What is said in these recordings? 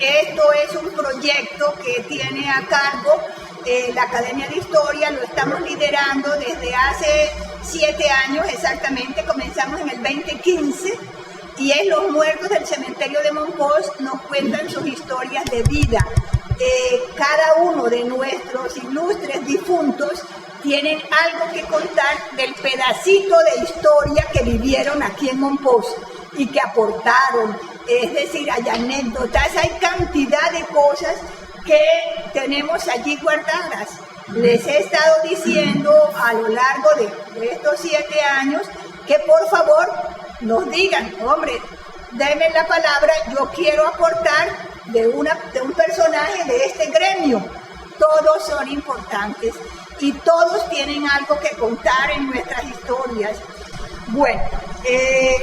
Esto es un proyecto que tiene a cargo la Academia de Historia, lo estamos liderando desde hace 7 años exactamente, comenzamos en el 2015, y es Los Muertos del Cementerio de Mompox nos cuentan sus historias de vida. Cada uno de nuestros ilustres difuntos tienen algo que contar del pedacito de historia que vivieron aquí en Mompox y que aportaron, es decir, hay anécdotas, hay cantidad de cosas que tenemos allí guardadas. Les he estado diciendo a lo largo de estos 7 años que por favor nos digan, hombre, denme la palabra, yo quiero aportar de un personaje de este gremio. Todos son importantes y todos tienen algo que contar en nuestras historias. Bueno,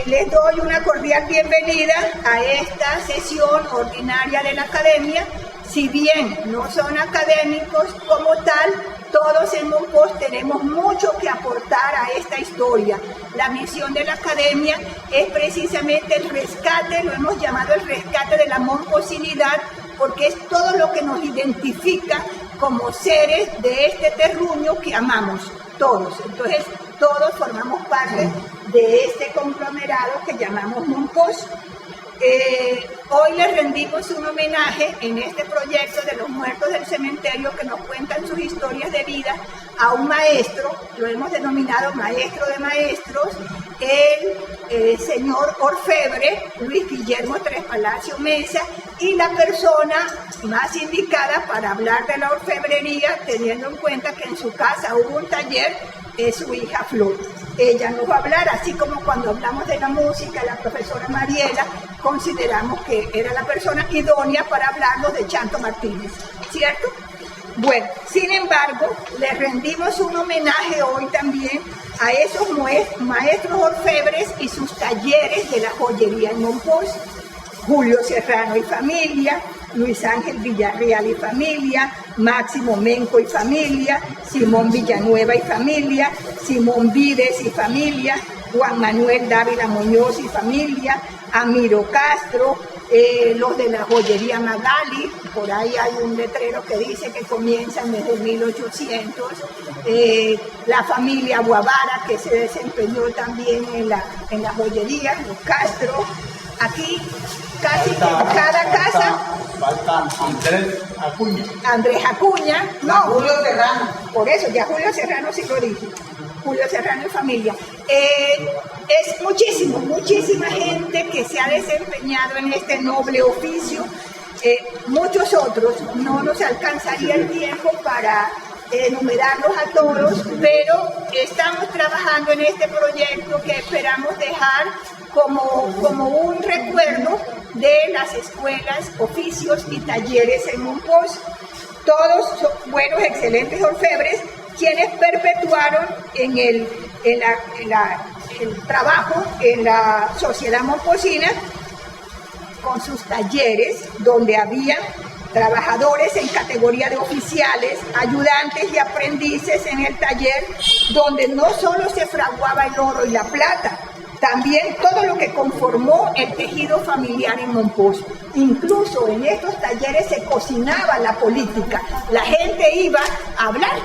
les doy una cordial bienvenida a esta sesión ordinaria de la Academia. Si bien no son académicos como tal, todos en Mompox tenemos mucho que aportar a esta historia. La misión de la Academia es precisamente el rescate, lo hemos llamado el rescate de la momposinidad, porque es todo lo que nos identifica como seres de este terruño que amamos, todos. Entonces, todos formamos parte de este conglomerado que llamamos Mompox. Hoy les rendimos un homenaje en este proyecto de Los Muertos del Cementerio que nos cuentan sus historias de vida a un maestro, lo hemos denominado maestro de maestros, el señor orfebre Luis Guillermo Tres Palacio Mesa, y la persona más indicada para hablar de la orfebrería, teniendo en cuenta que en su casa hubo un taller, es su hija Flor. Ella nos va a hablar, así como cuando hablamos de la música, la profesora Mariela, consideramos que era la persona idónea para hablarnos de Chanto Martínez, ¿cierto? Bueno, sin embargo, le rendimos un homenaje hoy también a esos maestros orfebres y sus talleres de la joyería en Mompox: Julio Serrano y familia, Luis Ángel Villarreal y familia, Máximo Menco y familia, Simón Villanueva y familia, Simón Vides y familia, Juan Manuel Dávila Muñoz y familia, Amiro Castro, los de la joyería Magali, por ahí hay un letrero que dice que comienzan desde 1800, la familia Guavara, que se desempeñó también en la joyería, los Castro. Aquí casi cada casa. Falta Andrés Acuña. No, Julio Serrano. Por eso, ya Julio Serrano sí lo dije. Julio Serrano y familia. Es muchísima gente que se ha desempeñado en este noble oficio. Muchos otros, no nos alcanzaría el tiempo para enumerarlos a todos, pero estamos trabajando en este proyecto que esperamos dejar como un recuerdo de las escuelas, oficios y talleres en Mompox. Todos son buenos, excelentes orfebres, quienes perpetuaron el trabajo en la sociedad momposina con sus talleres, donde había trabajadores en categoría de oficiales, ayudantes y aprendices en el taller, donde no solo se fraguaba el oro y la plata, también todo lo que conformó el tejido familiar en Mompox. Incluso en estos talleres se cocinaba la política. La gente iba a hablar,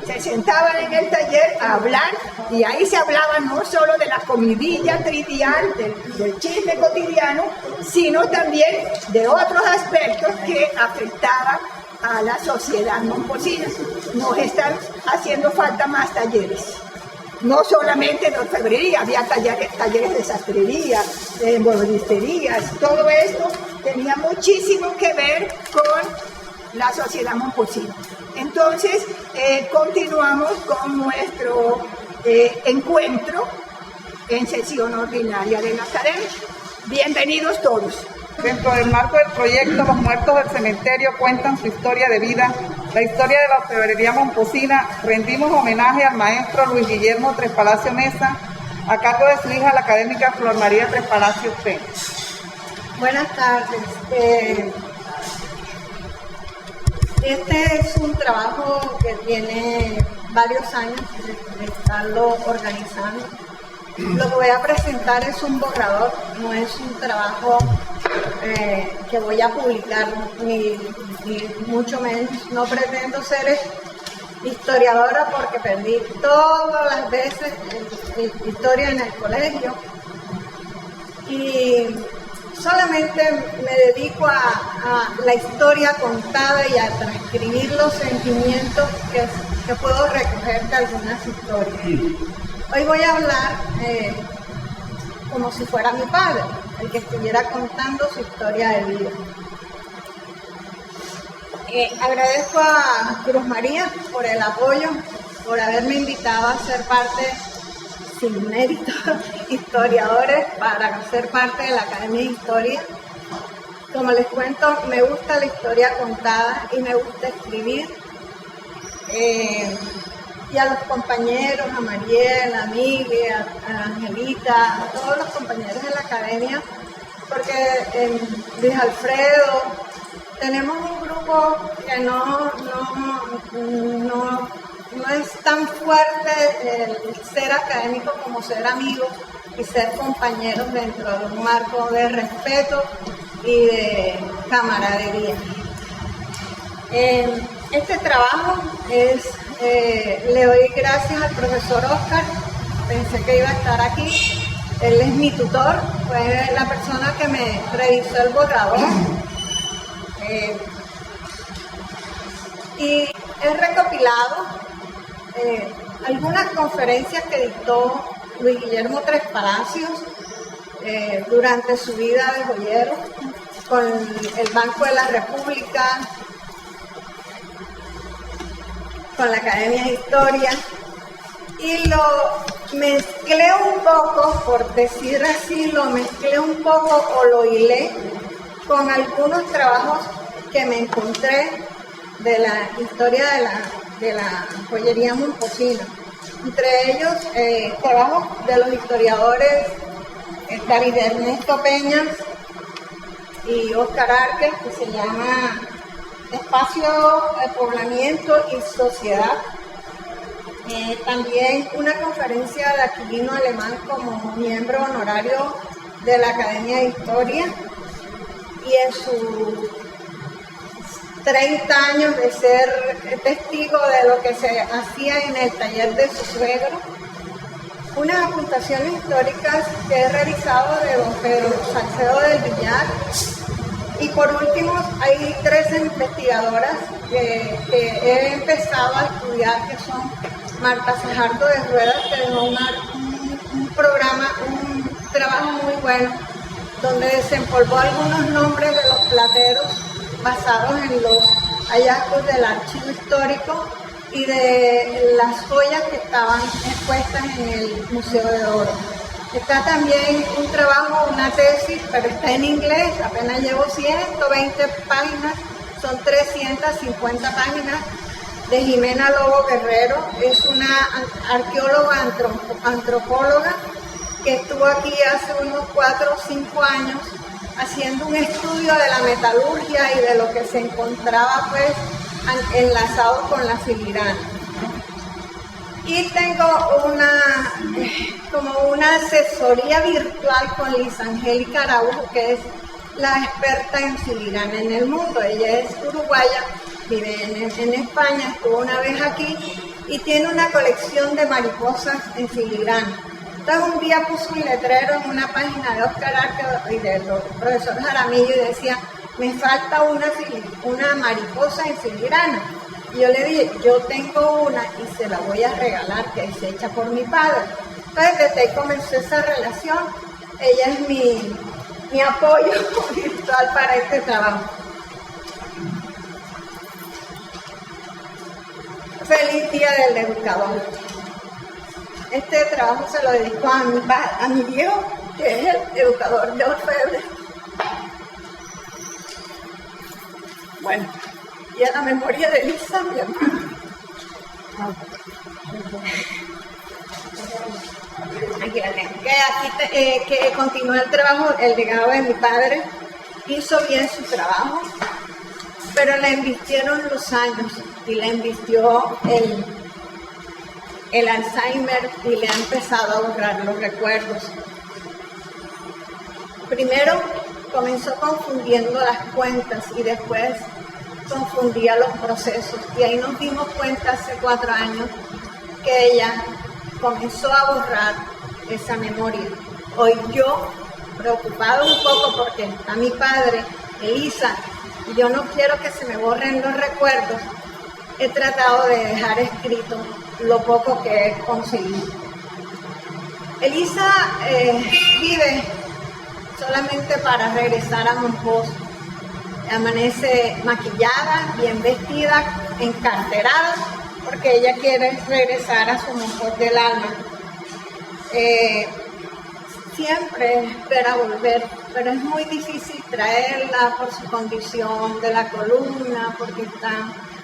se sentaban en el taller a hablar, y ahí se hablaba no solo de la comidilla trivial, del chisme cotidiano, sino también de otros aspectos que afectaban a la sociedad momposina. Nos están haciendo falta más talleres. No solamente de orfebrería, había talleres de sastrería, de embolisterías, todo esto tenía muchísimo que ver con la sociedad momposina. Entonces, continuamos con nuestro encuentro en sesión ordinaria de la Academia. Bienvenidos todos. Dentro del marco del proyecto Los Muertos del Cementerio cuentan su historia de vida, la historia de la orfebrería momposina, rendimos homenaje al maestro Luis Guillermo Tres Palacio Mesa, a cargo de su hija, la académica Flor María Tres Palacios Pérez. Buenas tardes. Este es un trabajo que tiene varios años de estarlo organizando. lo que voy a presentar es un borrador, no es un trabajo que voy a publicar, ni mucho menos. No pretendo ser historiadora porque perdí todas las veces historia en el colegio y solamente me dedico a la historia contada y a transcribir los sentimientos que puedo recoger de algunas historias. Hoy voy a hablar como si fuera mi padre, el que estuviera contando su historia de vida. Agradezco a Cruz María por el apoyo, por haberme invitado a ser parte, sin mérito, historiadores, para ser parte de la Academia de Historia. Como les cuento, me gusta la historia contada y me gusta escribir. Y a los compañeros, a Mariel, a Miguel, a Angelita, a todos los compañeros de la Academia, porque Luis Alfredo, tenemos un grupo que no es tan fuerte el ser académico como ser amigos y ser compañeros dentro de un marco de respeto y de camaradería. Este trabajo le doy gracias al profesor Oscar, pensé que iba a estar aquí, él es mi tutor, fue la persona que me revisó el borrador. Y he recopilado algunas conferencias que dictó Luis Guillermo Tres Palacios durante su vida de joyero con el Banco de la República, con la Academia de Historia, y lo mezclé un poco, por decir así, lo mezclé un poco o lo hilé con algunos trabajos que me encontré de la historia de la joyería momposina. Entre ellos, trabajos de los historiadores David Ernesto Peña y Oscar Arque, que se llama Espacio, Poblamiento y Sociedad. También una conferencia de Aquilino Alemán como miembro honorario de la Academia de Historia, y en sus 30 años de ser testigo de lo que se hacía en el taller de su suegro, unas apuntaciones históricas que he realizado de don Pedro Salcedo del Villar, y por último hay 13 investigadoras que he empezado a estudiar, que son Marta Sajardo de Ruedas, que dejó un trabajo muy bueno, donde desempolvó algunos nombres de los plateros basados en los hallazgos del archivo histórico y de las joyas que estaban expuestas en el Museo de Oro. Está también un trabajo, una tesis, pero está en inglés, apenas llevo 120 páginas, son 350 páginas, de Jimena Lobo Guerrero. Es una arqueóloga, antropóloga, que estuvo aquí hace unos 4 o 5 años haciendo un estudio de la metalurgia y de lo que se encontraba pues enlazado con la filigrana. Y tengo como una asesoría virtual con Liz Angélica Araujo, que es la experta en filigrana en el mundo. Ella es uruguaya, vive en España, estuvo una vez aquí y tiene una colección de mariposas en filigrana. Entonces un día puso un letrero en una página de Oscar Arque y del profesor Jaramillo y decía: me falta una mariposa en filigrana. Y yo le dije: yo tengo una y se la voy a regalar, que es hecha por mi padre. Entonces desde ahí comenzó esa relación. Ella es mi apoyo virtual para este trabajo. Feliz Día del Educador. Este trabajo se lo dedico a mi viejo, que es el educador de orfebre. Bueno, y a la memoria de Elisa, mi hermana. Que continuó el trabajo, el legado de mi padre. Hizo bien su trabajo, pero le embistieron los años y le embistió el Alzheimer y le ha empezado a borrar los recuerdos. Primero comenzó confundiendo las cuentas y después confundía los procesos. Y ahí nos dimos cuenta hace 4 años que ella comenzó a borrar esa memoria. Hoy yo, preocupado un poco porque está mi padre, Elisa, y yo no quiero que se me borren los recuerdos, he tratado de dejar escrito lo poco que he conseguido. Elisa vive solamente para regresar a Monpós. Amanece maquillada, bien vestida, encarterada, porque ella quiere regresar a su Monpós del alma. Siempre espera volver, pero es muy difícil traerla por su condición de la columna, porque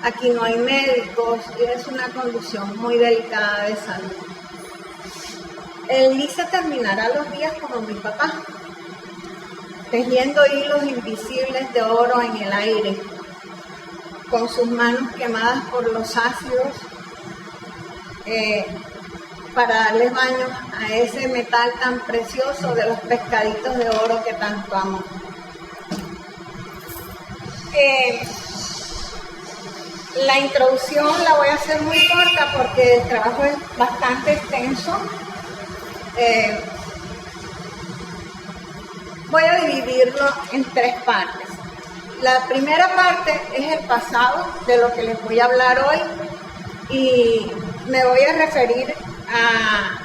aquí no hay médicos y es una condición muy delicada de salud. Elisa terminará los días como mi papá, tejiendo hilos invisibles de oro en el aire, con sus manos quemadas por los ácidos, para darle baño a ese metal tan precioso de los pescaditos de oro que tanto amo. La introducción la voy a hacer muy corta porque el trabajo es bastante extenso. Voy a dividirlo en 3 partes. La primera parte es el pasado, de lo que les voy a hablar hoy, y me voy a referir a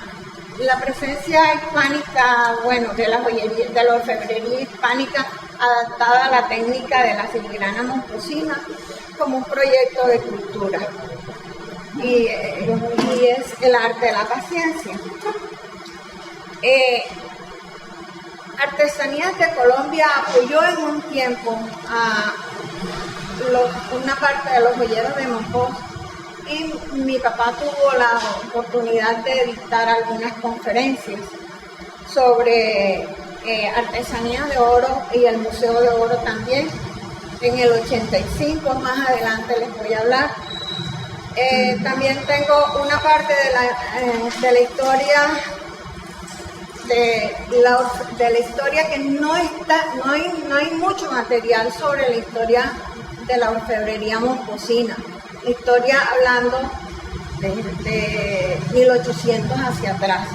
la presencia hispánica, de la joyería, de la orfebrería hispánica adaptada a la técnica de la filigrana momposina como un proyecto de cultura. Y es el arte de la paciencia. Artesanías de Colombia apoyó en un tiempo a una parte de los joyeros de Monpós, y mi papá tuvo la oportunidad de dictar algunas conferencias sobre artesanías de oro y el Museo de Oro también. En el 85, más adelante les voy a hablar. También tengo una parte de la historia de la historia que no hay mucho material sobre la historia de la orfebrería momposina. Historia hablando de 1800 hacia atrás.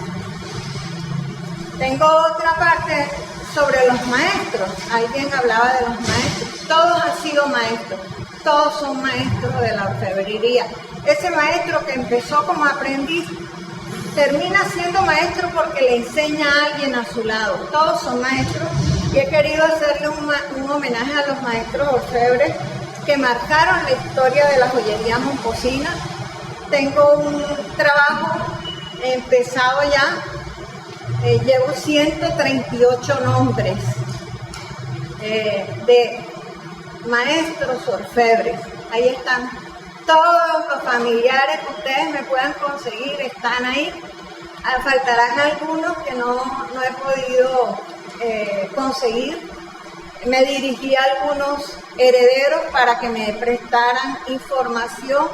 Tengo otra parte sobre los maestros. Alguien hablaba de los maestros. Todos han sido maestros. Todos son maestros de la orfebrería. Ese maestro que empezó como aprendiz termina siendo maestro porque le enseña a alguien a su lado. Todos son maestros y he querido hacerle un homenaje a los maestros orfebres que marcaron la historia de la joyería momposina. Tengo un trabajo empezado ya, llevo 138 nombres de maestros orfebres. Ahí están todos los familiares que ustedes me puedan conseguir, están ahí. Faltarán algunos que no he podido conseguir. Me dirigí a algunos herederos para que me prestaran información.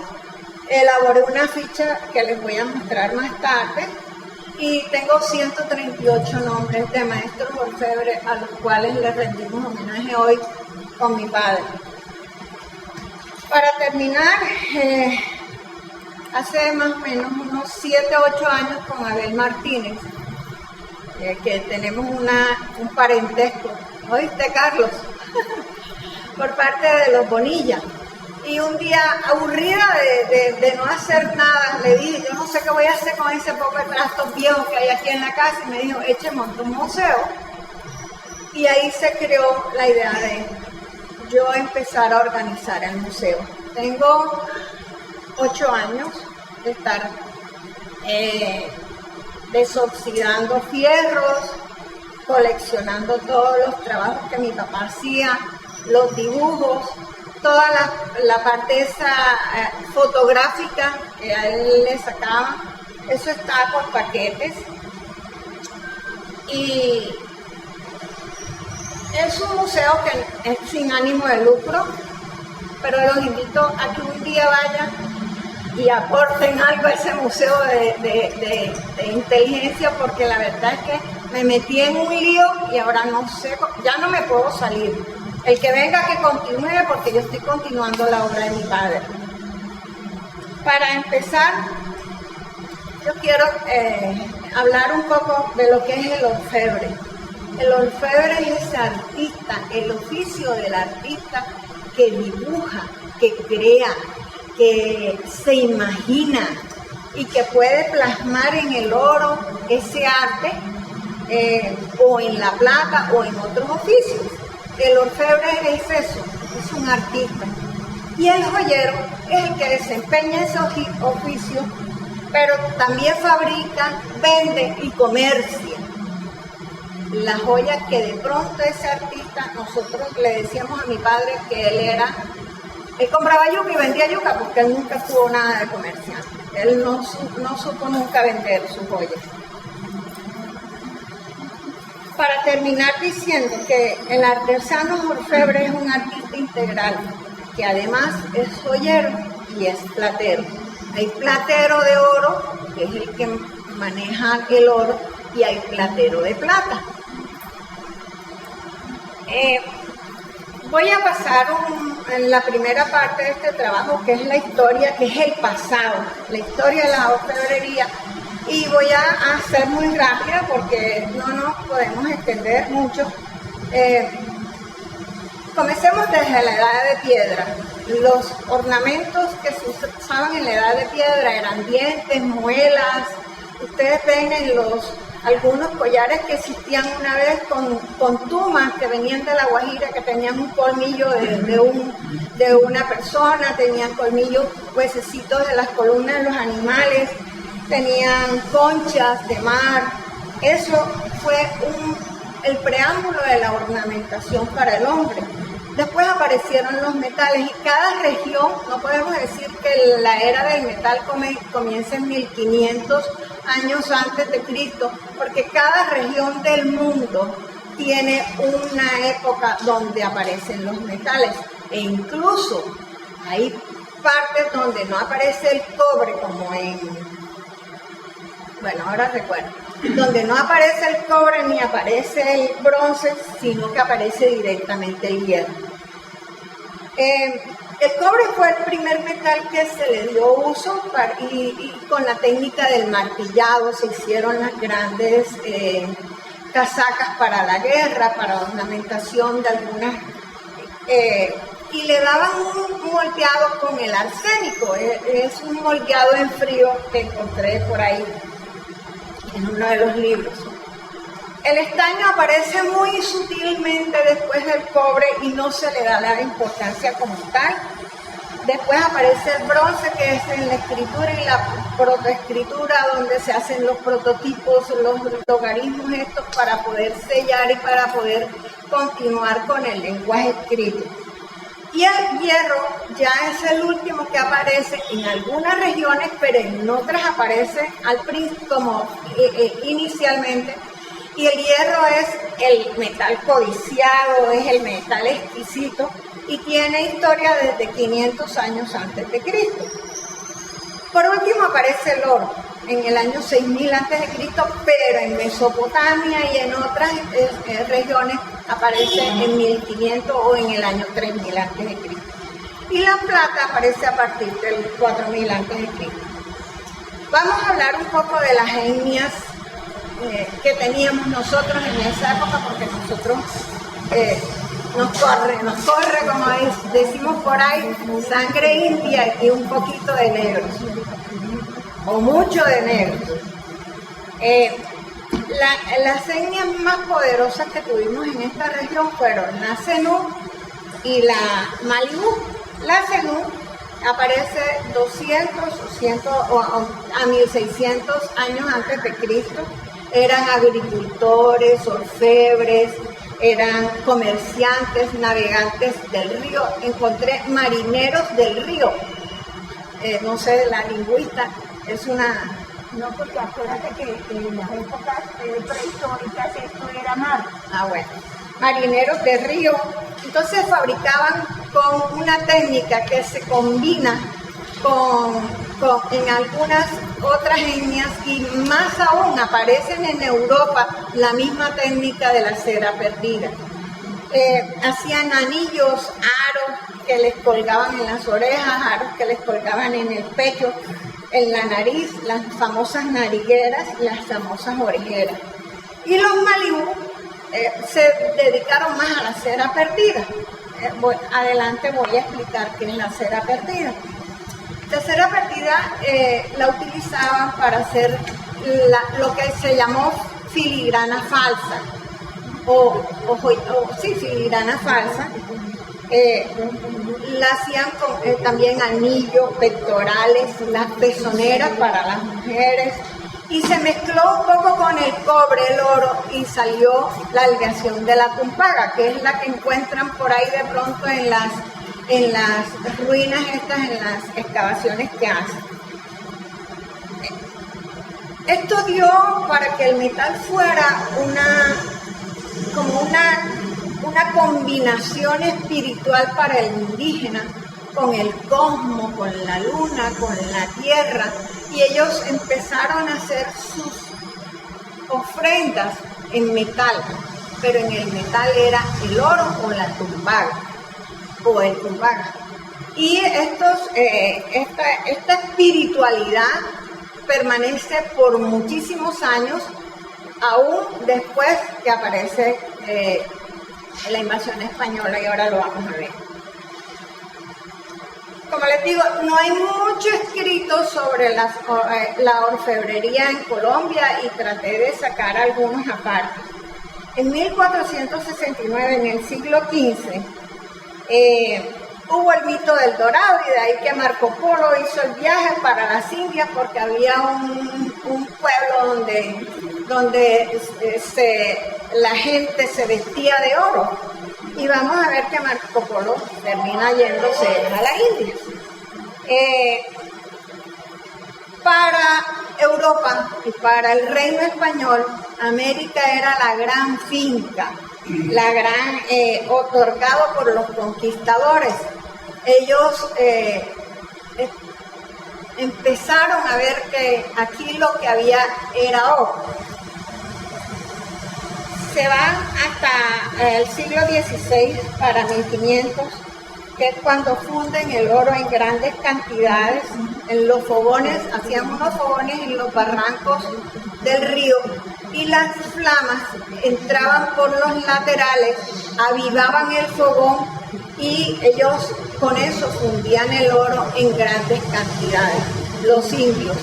Elaboré una ficha que les voy a mostrar más tarde. Y tengo 138 nombres de maestros orfebres a los cuales les rendimos homenaje hoy con mi padre. Para terminar, hace más o menos unos 7 o 8 años con Abel Martínez, que tenemos un parentesco, ¿oíste, Carlos? Por parte de los Bonilla. Y un día, aburrida de no hacer nada, le dije, yo no sé qué voy a hacer con ese poco de trastos viejos que hay aquí en la casa, y me dijo, echemos un museo. Y ahí se creó la idea de yo empezar a organizar el museo. Tengo 8 años de estar desoxidando fierros, coleccionando todos los trabajos que mi papá hacía, los dibujos, toda la parte esa fotográfica que a él le sacaba. Eso está por paquetes. Y es un museo que es sin ánimo de lucro, pero los invito a que un día vayan y aporten algo a ese museo de inteligencia, porque la verdad es que me metí en un lío y ahora no sé, ya no me puedo salir. El que venga que continúe, porque yo estoy continuando la obra de mi padre. Para empezar, yo quiero hablar un poco de lo que es el orfebre. El orfebre es ese artista, el oficio del artista que dibuja, que crea, que se imagina y que puede plasmar en el oro ese arte o en la plata o en otros oficios. El orfebre es eso, es un artista. Y el joyero es el que desempeña ese oficio, pero también fabrica, vende y comercia las joyas que de pronto ese artista, nosotros le decíamos a mi padre que él compraba yuca y vendía yuca porque él nunca tuvo nada de comerciante. Él no supo nunca vender sus joyas. Para terminar diciendo que el artesano orfebre es un artista integral, que además es joyero y es platero. Hay platero de oro, que es el que maneja el oro, y hay platero de plata. Voy a pasar en la primera parte de este trabajo, que es la historia, que es el pasado, la historia de la orfebrería, y voy a hacer muy rápida porque no nos podemos extender mucho. Comencemos desde la edad de piedra. Los ornamentos que se usaban en la edad de piedra eran dientes, muelas. Ustedes ven en algunos collares que existían una vez con tumas que venían de La Guajira, que tenían un colmillo de una persona, tenían colmillos, huesecitos de las columnas de los animales, tenían conchas de mar. Eso fue el preámbulo de la ornamentación para el hombre. Después aparecieron los metales y cada región, no podemos decir que la era del metal comienza en 1500 años antes de Cristo, porque cada región del mundo tiene una época donde aparecen los metales, e incluso hay partes donde no aparece el cobre, como ahora recuerdo, donde no aparece el cobre ni aparece el bronce, sino que aparece directamente el hierro. El cobre fue el primer metal que se le dio uso y con la técnica del martillado se hicieron las grandes casacas para la guerra, para ornamentación de algunas, y le daban un moldeado con el arsénico. Es un moldeado en frío que encontré por ahí en uno de los libros. El estaño aparece muy sutilmente después del cobre y no se le da la importancia como tal. Después aparece el bronce, que es en la escritura y la protoescritura, donde se hacen los prototipos, los logaritmos estos para poder sellar y para poder continuar con el lenguaje escrito. Y el hierro ya es el último que aparece en algunas regiones, pero en otras aparece como inicialmente. Y el hierro es el metal codiciado, es el metal exquisito y tiene historia desde 500 años antes de Cristo. Por último aparece el oro en el año 6000 antes de Cristo, pero en Mesopotamia y en otras regiones aparece en 1500 o en el año 3000 antes de Cristo. Y la plata aparece a partir del 4000 antes de Cristo. Vamos a hablar un poco de las etnias que teníamos nosotros en esa época, porque nosotros nos corre, como decimos por ahí, sangre india y un poquito de negros, o mucho de negros. Las etnias más poderosas que tuvimos en esta región fueron la Zenú y la Malibú. La Zenú aparece 200 a 1600 años antes de Cristo. Eran agricultores, orfebres, eran comerciantes, navegantes del río. Encontré marineros del río. No sé, la lingüista es una... No, porque acuérdate que en las épocas prehistóricas esto era mar. Ah, bueno. Marineros del río. Entonces fabricaban con una técnica que se combina en algunas otras etnias, y más aún aparecen en Europa la misma técnica de la cera perdida. Hacían anillos, aros que les colgaban en las orejas, aros que les colgaban en el pecho, en la nariz, las famosas narigueras, las famosas orejeras. Y los malibú se dedicaron más a la cera perdida. Adelante voy a explicar qué es la cera perdida. La cera perdida la utilizaban para hacer lo que se llamó filigrana falsa, filigrana falsa. La hacían con también anillos, pectorales, las pezoneras para las mujeres, y se mezcló un poco con el cobre, el oro, y salió la aleación de la tumpaga, que es la que encuentran por ahí de pronto en las ruinas estas, en las excavaciones que hacen. Esto dio para que el metal fuera una combinación espiritual para el indígena, con el cosmos, con la luna, con la tierra, y ellos empezaron a hacer sus ofrendas en metal, pero en el metal era el oro o la tumbaga, o el tumbaga. Y esta espiritualidad permanece por muchísimos años, aún después que aparece la invasión española, y ahora lo vamos a ver. Como les digo, no hay mucho escrito sobre la orfebrería en Colombia, y traté de sacar algunos aparte. En 1469, en el siglo XV, hubo el mito del Dorado, y de ahí que Marco Polo hizo el viaje para las Indias, porque había un pueblo donde la gente se vestía de oro. Y vamos a ver que Marco Polo termina yéndose a la India. Para Europa y para el reino español, América era la gran finca, otorgado por los conquistadores. Ellos empezaron a ver que aquí lo que había era oro. Se van hasta el siglo XVI, para 1500, que es cuando funden el oro en grandes cantidades. En los fogones, hacían unos fogones en los barrancos del río, y las flamas entraban por los laterales, avivaban el fogón, y ellos con eso fundían el oro en grandes cantidades, los indios.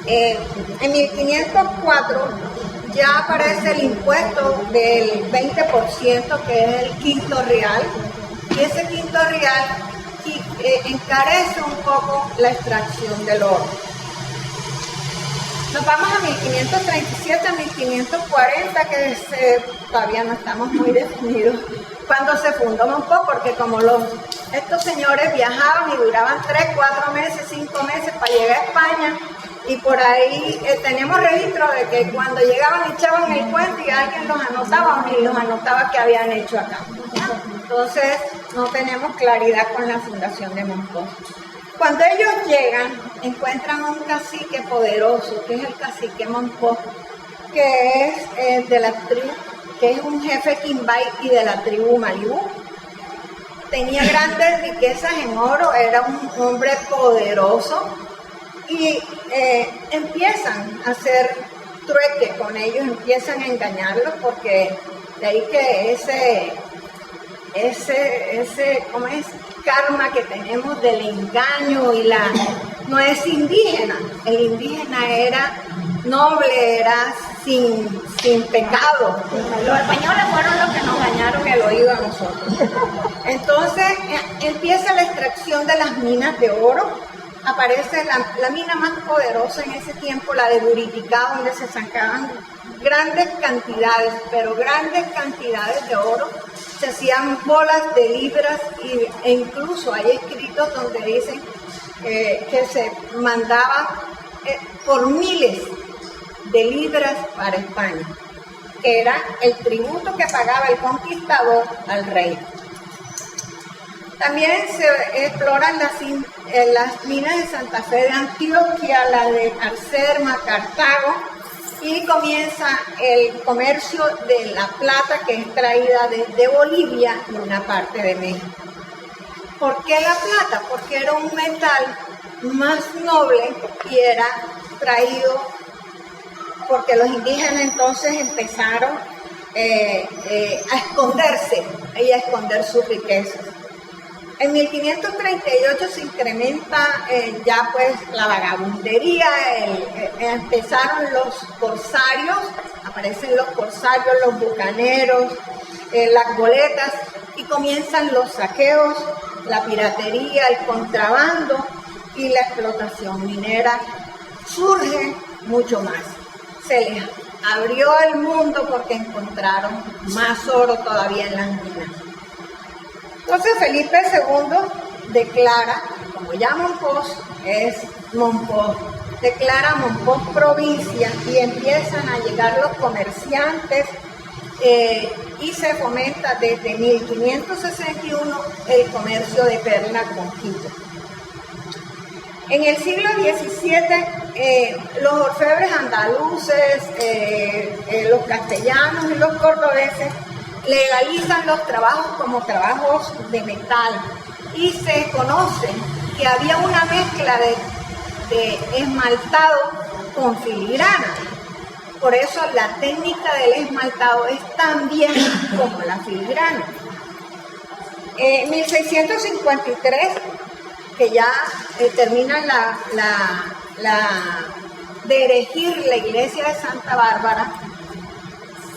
En 1504 ya aparece el impuesto del 20%, que es el quinto real, y ese quinto real encarece un poco la extracción del oro. Nos vamos a 1537, a 1540, que todavía no estamos muy definidos cuando se fundó Monpós, porque como estos señores viajaban y duraban 3, 4 meses, 5 meses para llegar a España, y por ahí tenemos registro de que cuando llegaban echaban el cuento y alguien los anotaba, o ni los anotaba que habían hecho acá. Entonces no tenemos claridad con la fundación de Monpós. Cuando ellos llegan, encuentran un cacique poderoso, que es el cacique Monpós, que es de la tribu, que es un jefe quimbay y de la tribu Malibú. Tenía grandes riquezas en oro, era un hombre poderoso, y empiezan a hacer trueque con ellos, empiezan a engañarlos, porque de ahí que ese ¿cómo es? Karma que tenemos del engaño, y no es indígena. El indígena era noble, era sin pecado. Los españoles fueron los que nos dañaron el oído a nosotros. Entonces empieza la extracción de las minas de oro. Aparece la mina más poderosa en ese tiempo, la de Buriticá, donde se sacaban grandes cantidades, pero grandes cantidades de oro. Se hacían bolas de libras, e incluso hay escritos donde dicen que se mandaban por miles de libras para España, que era el tributo que pagaba el conquistador al rey. También se exploran las minas de Santa Fe de Antioquia, la de Arcerma, Cartago, y comienza el comercio de la plata que es traída desde Bolivia y una parte de México. ¿Por qué la plata? Porque era un metal más noble y era traído porque los indígenas entonces empezaron a esconderse y a esconder sus riquezas. En 1538 se incrementa ya pues la vagabundería, empezaron los corsarios, aparecen los corsarios, los bucaneros, las goletas, y comienzan los saqueos, la piratería, el contrabando y la explotación minera. Surge mucho más. Se les abrió el mundo porque encontraron más oro todavía en las minas. Entonces Felipe II declara, como ya Mompox es Mompox, declara Mompox provincia y empiezan a llegar los comerciantes y se fomenta desde 1561 el comercio de perla con Quito. En el siglo XVII, los orfebres andaluces, los castellanos y los cordobeses legalizan los trabajos como trabajos de metal y se conoce que había una mezcla de esmaltado con filigrana. Por eso la técnica del esmaltado es tan vieja como la filigrana. En 1653, que ya termina de erigir la iglesia de Santa Bárbara,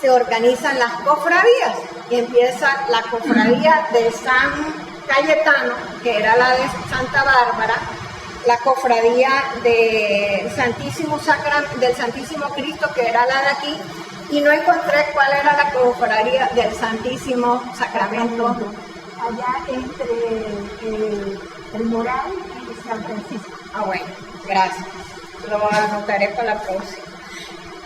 se organizan las cofradías y empieza la cofradía de San Cayetano, que era la de Santa Bárbara, la cofradía de del Santísimo Cristo, que era la de aquí, y no encontré cuál era la cofradía del Santísimo Sacramento. Allá entre el Moral y San Francisco. Ah, bueno, gracias. Lo anotaré para la próxima.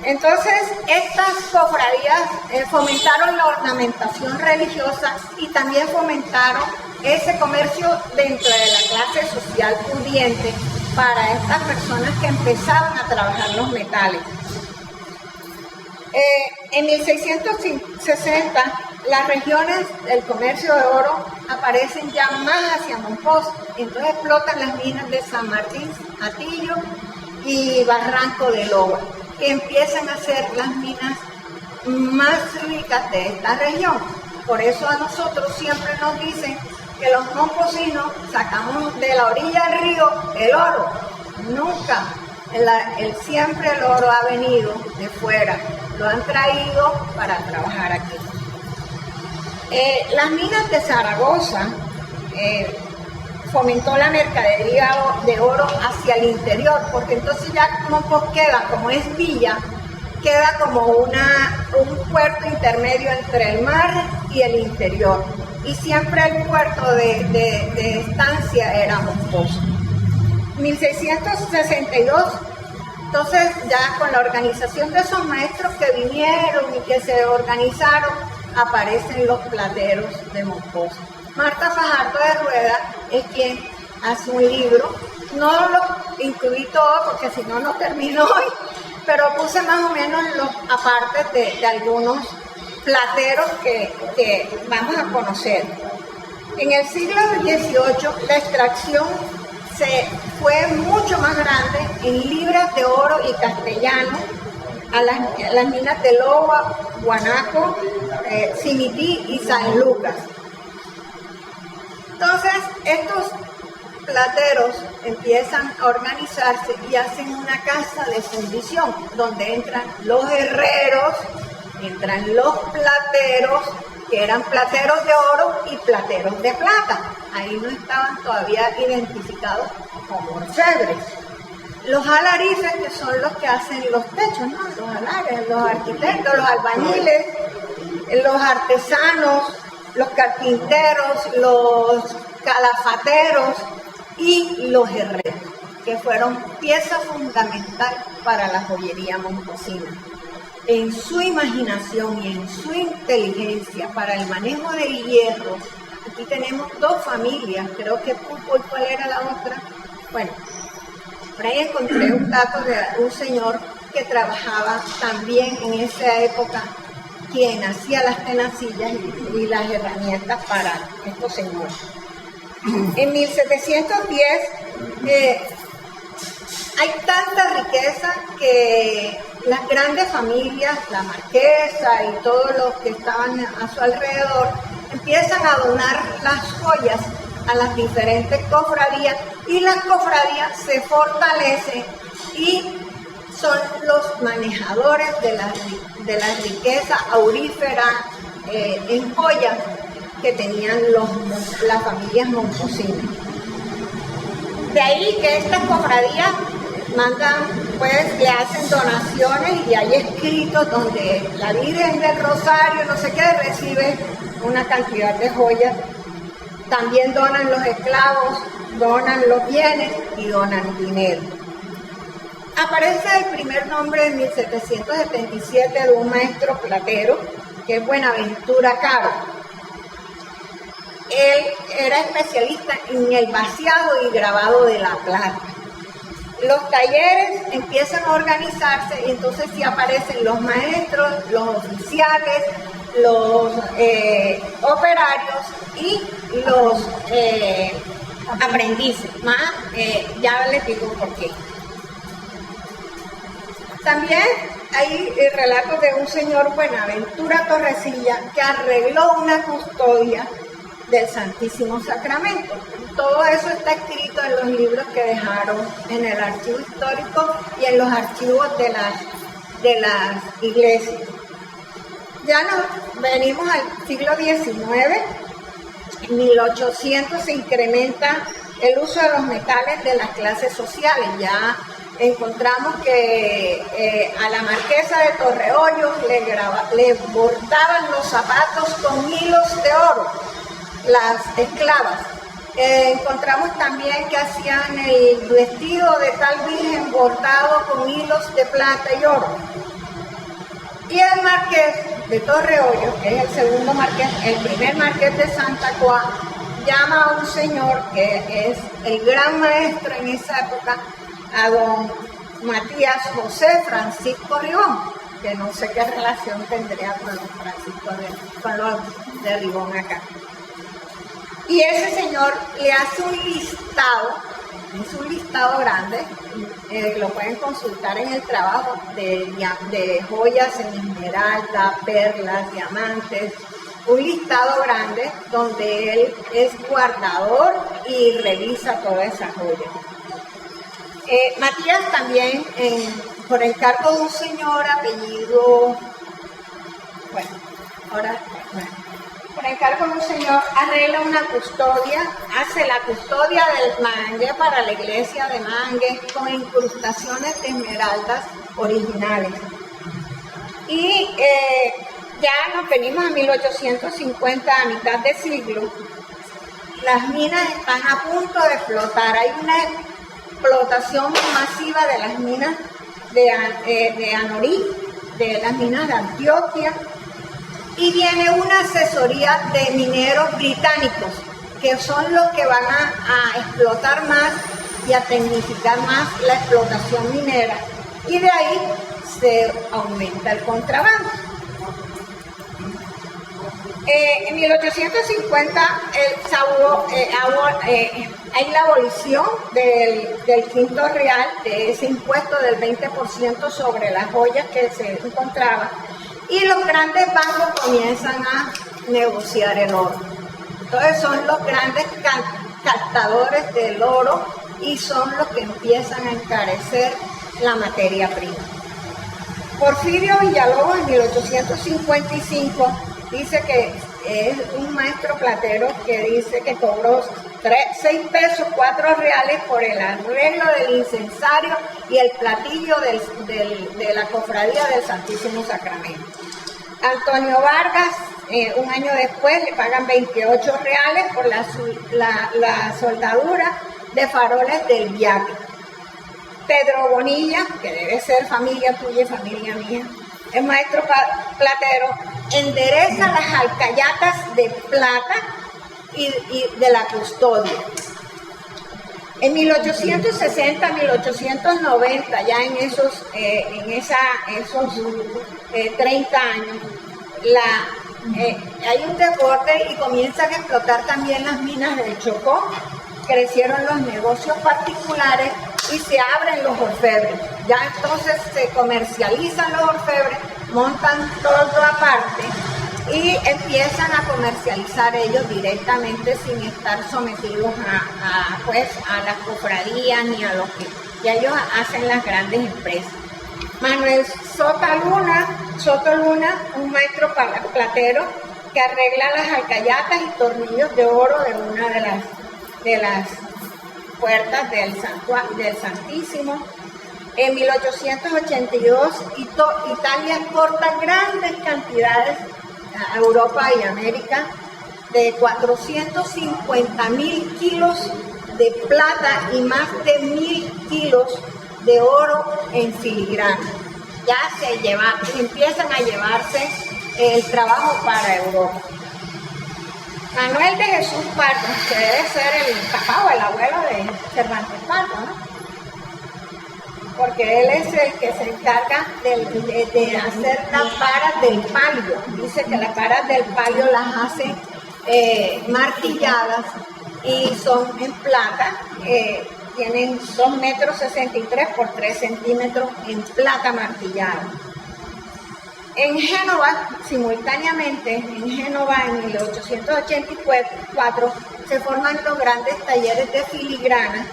Entonces, estas cofradías fomentaron la ornamentación religiosa y también fomentaron ese comercio dentro de la clase social pudiente para estas personas que empezaban a trabajar los metales. En 1660, las regiones del comercio de oro aparecen ya más hacia Mompox, entonces explotan las minas de San Martín, Atillo y Barranco de Loba, que empiezan a ser las minas más ricas de esta región. Por eso a nosotros siempre nos dicen que los momposinos sacamos de la orilla del río el oro. Nunca, siempre el oro ha venido de fuera, lo han traído para trabajar aquí. Las minas de Zaragoza fomentó la mercadería de oro hacia el interior, porque entonces ya Mompox queda, como es villa, queda como un puerto intermedio entre el mar y el interior. Y siempre el puerto de estancia era Mompox. 1662, entonces ya con la organización de esos maestros que vinieron y que se organizaron, aparecen los plateros de Mompox. Marta Fajardo de Rueda es quien hace un libro. No lo incluí todo porque si no, no termino hoy, pero puse más o menos los apartes de algunos plateros que vamos a conocer. En el siglo XVIII, la extracción se fue mucho más grande en libras de oro y castellano a las minas de Loba, Guanaco, Cimití y San Lucas. Entonces, estos plateros empiezan a organizarse y hacen una casa de fundición, donde entran los herreros, entran los plateros, que eran plateros de oro y plateros de plata. Ahí no estaban todavía identificados como orfebres. Los alarifes, que son los que hacen los techos, ¿no? Los alares, los arquitectos, los albañiles, los artesanos, los carpinteros, los calafateros y los herreros, que fueron pieza fundamental para la joyería momposina. En su imaginación y en su inteligencia para el manejo del hierro, aquí tenemos dos familias, creo que Pulpo, ¿cuál era la otra? Bueno, por ahí encontré un dato de un señor que trabajaba también en esa época, quien hacía las tenacillas y las herramientas para estos señores. En 1710 hay tanta riqueza que las grandes familias, la marquesa y todos los que estaban a su alrededor, empiezan a donar las joyas a las diferentes cofradías y las cofradías se fortalecen y son los manejadores de la riqueza aurífera en joyas que tenían las familias momposinas. De ahí que estas cofradías mandan, pues le hacen donaciones y hay escritos donde la Virgen del Rosario, no sé qué, recibe una cantidad de joyas. También donan los esclavos, donan los bienes y donan dinero. Aparece el primer nombre en 1777 de un maestro platero, que es Buenaventura Caro. Él era especialista en el vaciado y grabado de la plata. Los talleres empiezan a organizarse y entonces sí aparecen los maestros, los oficiales, los operarios y los aprendices. Ya les digo por qué. También hay relatos de un señor Buenaventura Torrecilla que arregló una custodia del Santísimo Sacramento. Todo eso está escrito en los libros que dejaron en el archivo histórico y en los archivos de las iglesias. Ya nos venimos al siglo XIX. En 1800 se incrementa el uso de los metales de las clases sociales. Ya encontramos que a la marquesa de Torreollos le bordaban los zapatos con hilos de oro, las esclavas. Encontramos también que hacían el vestido de tal virgen bordado con hilos de plata y oro. Y el marqués de Torreollos, que es el segundo marqués, el primer marqués de Santa Croix, llama a un señor que es el gran maestro en esa época, a don Matías José Francisco Ribón, que no sé qué relación tendría con los de Ribón acá. Y ese señor le hace un listado, es un listado grande, lo pueden consultar en el trabajo, de joyas en esmeralda, perlas, diamantes, un listado grande donde él es guardador y revisa toda esa joya. Matías también, por encargo de un señor apellido, por encargo de un señor, arregla una custodia, hace la custodia del Mangue para la iglesia de Mangue con incrustaciones de esmeraldas originales. Y ya nos venimos a 1850, a mitad de siglo. Las minas están a punto de explotar. Hay una explotación masiva de las minas de Anorí, de las minas de Antioquia. Y viene una asesoría de mineros británicos, que son los que van a explotar más y a tecnificar más la explotación minera. Y de ahí se aumenta el contrabando. En 1850 hay la abolición del quinto real, de ese impuesto del 20% sobre las joyas que se encontraban. Y los grandes bancos comienzan a negociar el oro. Entonces son los grandes captadores del oro y son los que empiezan a encarecer la materia prima. Porfirio Villalobos en 1855 dice que es un maestro platero que dice que cobró 6 pesos, 4 reales por el arreglo del incensario y el platillo de la cofradía del Santísimo Sacramento. Antonio Vargas, un año después, le pagan 28 reales por la soldadura de faroles del Viaje. Pedro Bonilla, que debe ser familia tuya y familia mía, el maestro platero, endereza las alcayatas de plata y de la custodia. En 1860, 1890, ya en esos 30 años, hay un desborde y comienzan a explotar también las minas del Chocó, crecieron los negocios particulares y se abren los orfebres. Ya entonces se comercializan los orfebres, montan todo aparte y empiezan a comercializar ellos directamente sin estar sometidos a las cofradías ni a los que ya ellos hacen las grandes empresas. Manuel Soto Luna, un maestro platero que arregla las alcayatas y tornillos de oro de una de las puertas del Santísimo. En 1882, Italia exporta grandes cantidades a Europa y América de 450.000 kilos de plata y más de 1.000 kilos de oro en filigrana. Ya empiezan a llevarse el trabajo para Europa. Manuel de Jesús Pardo, que debe ser el papá o el abuelo de Cervantes Pardo, ¿no? Porque él es el que se encarga de hacer las varas del palio. Dice que las varas del palio las hace martilladas y son en plata. Tienen 2,63 m por 3 centímetros en plata martillada. En Génova, simultáneamente, en 1884, se forman los grandes talleres de filigrana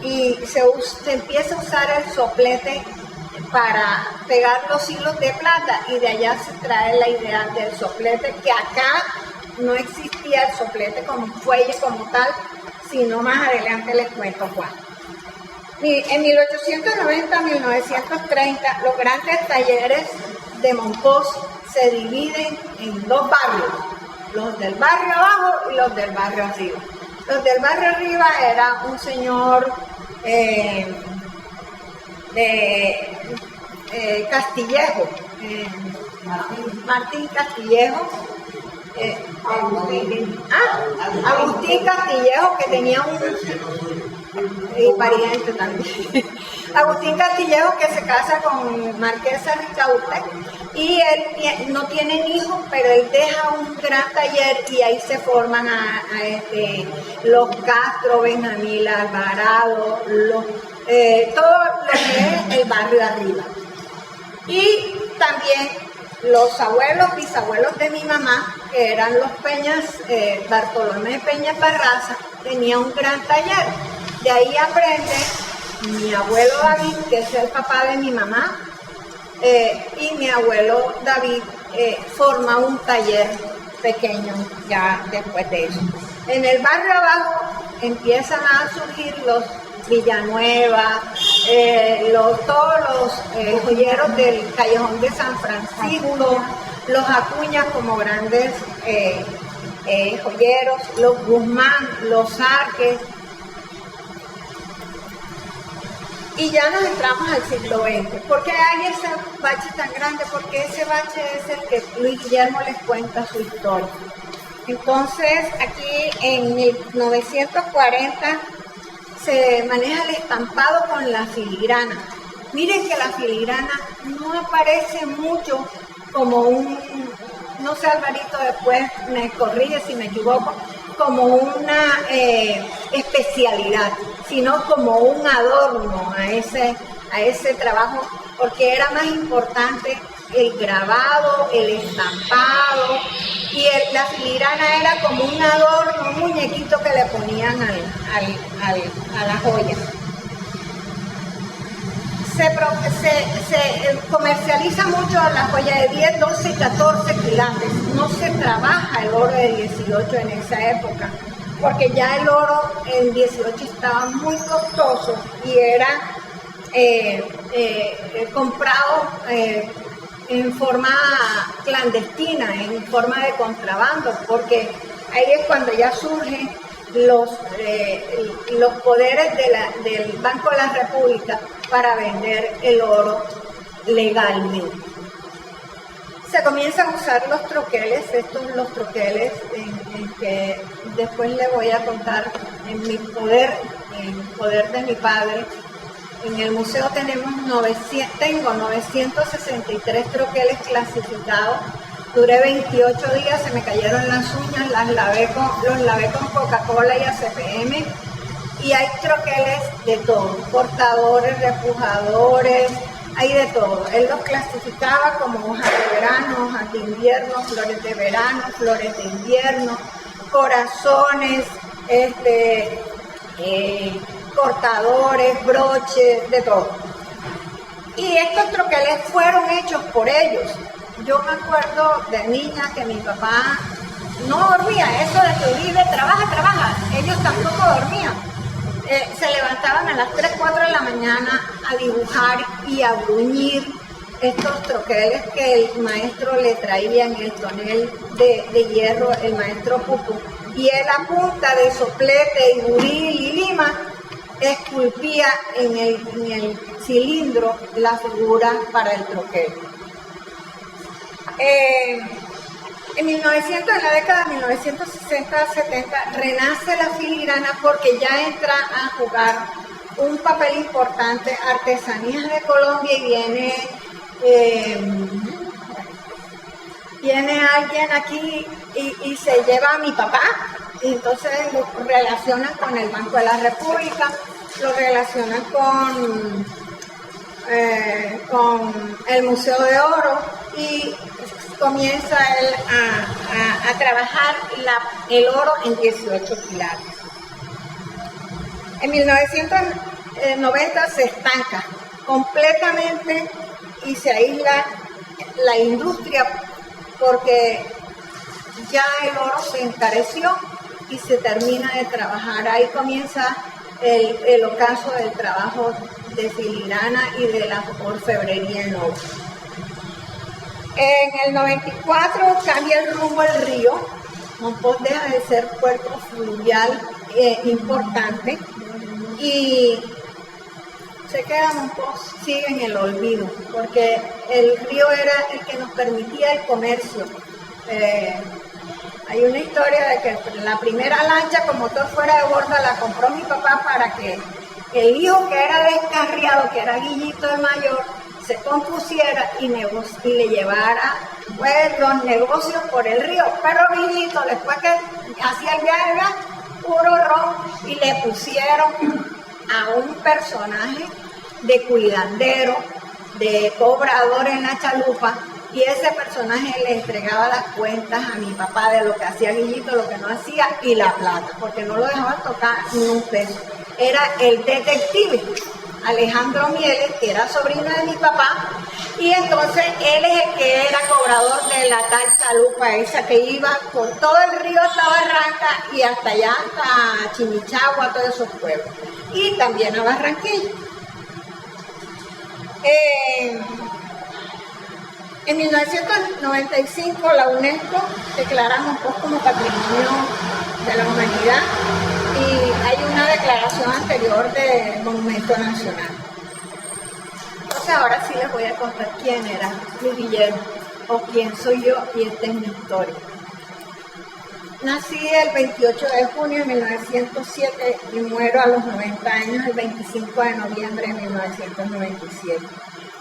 y se empieza a usar el soplete para pegar los hilos de plata, y de allá se trae la idea del soplete, que acá no existía el soplete como fuelle como tal, sino más adelante les cuento cuál. En 1890-1930, los grandes talleres de Moncós se dividen en dos barrios, los del barrio abajo y los del barrio arriba. Los del barrio arriba era un señor de Castillejo, Martín Castillejo, Agustín Castillejo, que tenía y pariente también. Agustín Castillejo, que se casa con Marquesa Ricaurte, y él no tiene hijos, pero él deja un gran taller y ahí se forman los Castro, Benjamín Alvarado, todo lo que es el barrio arriba. Y también los bisabuelos de mi mamá, que eran los Peñas, Bartolomé Peña Barraza, tenía un gran taller. De ahí aprende mi abuelo David, que es el papá de mi mamá, y mi abuelo David forma un taller pequeño ya después de eso. En el barrio abajo empiezan a surgir los Villanueva, todos los joyeros del Callejón de San Francisco, los Acuñas como grandes joyeros, los Guzmán, los Arques. Y ya nos entramos al siglo XX. ¿Por qué hay ese bache tan grande? Porque ese bache es el que Luis Guillermo les cuenta su historia. Entonces, aquí en 1940 se maneja el estampado con la filigrana. Miren que la filigrana no aparece mucho como no sé, Alvarito, después me corrige si me equivoco, como una especialidad, sino como un adorno a ese trabajo, porque era más importante el grabado, el estampado, y la filigrana era como un adorno, un muñequito que le ponían a la joya. Se comercializa mucho la joya de 10, 12 y 14 quilates. No se trabaja el oro de 18 en esa época, porque ya el oro en 18 estaba muy costoso y era comprado en forma clandestina, en forma de contrabando, porque ahí es cuando ya surgen los poderes del Banco de la República para vender el oro legalmente. se comienzan a usar los troqueles, los troqueles en que después les voy a contar en el poder de mi padre. En el museo tengo 963 troqueles clasificados. Duré 28 días, se me cayeron las uñas, los lavé con Coca-Cola y ACPM. Y hay troqueles de todo, portadores, repujadores, hay de todo. Él los clasificaba como hojas de verano, hojas de invierno, flores de verano, flores de invierno, corazones, cortadores, broches, de todo. Y estos troqueles fueron hechos por ellos. Yo me acuerdo de niña que mi papá no dormía, eso de que vive, trabaja, ellos tampoco dormían. Se levantaban a las 3, 4 de la mañana a dibujar y a bruñir estos troqueles que el maestro le traía en el tonel de hierro, el maestro Pupu. Y él a punta de soplete y buril y lima esculpía en el cilindro la figura para el troquel. En la década de 1960-70 renace la filigrana porque ya entra a jugar un papel importante Artesanías de Colombia y viene alguien aquí y se lleva a mi papá, y entonces lo relacionan con el Banco de la República, lo relacionan con el Museo de Oro y comienza él a trabajar el oro en 18 quilates. En 1990 se estanca completamente y se aísla la industria porque ya el oro se encareció y se termina de trabajar. Ahí comienza el ocaso del trabajo de filigrana y de la orfebrería en oro. En el 94 cambia el rumbo el río. Monpós deja de ser puerto fluvial importante y se queda Monpós, sigue en el olvido, porque el río era el que nos permitía el comercio. Hay una historia de que la primera lancha con motor fuera de borda la compró mi papá para que el hijo que era descarriado, que era Guillito el mayor, se compusiera y le llevara pues, los negocios por el río. Pero Guillito, después que hacía el viaje, era puro ron y le pusieron a un personaje de cuidandero, de cobrador en la chalupa, y ese personaje le entregaba las cuentas a mi papá de lo que hacía Guillito, lo que no hacía, y la plata, porque no lo dejaba tocar ni un peso. Era el detective Alejandro Mieles, que era sobrino de mi papá, y entonces él es el que era cobrador de la tal chalupa esa que iba por todo el río hasta Barranca y hasta allá, hasta Chimichagua, todos esos pueblos, y también a Barranquilla. En 1995 la UNESCO declara Monpós como Patrimonio de la Humanidad y hay una declaración anterior de Monumento Nacional. Entonces ahora sí les voy a contar quién era Luis Guillermo o quién soy yo y esta es mi historia. Nací el 28 de junio de 1907 y muero a los 90 años el 25 de noviembre de 1997.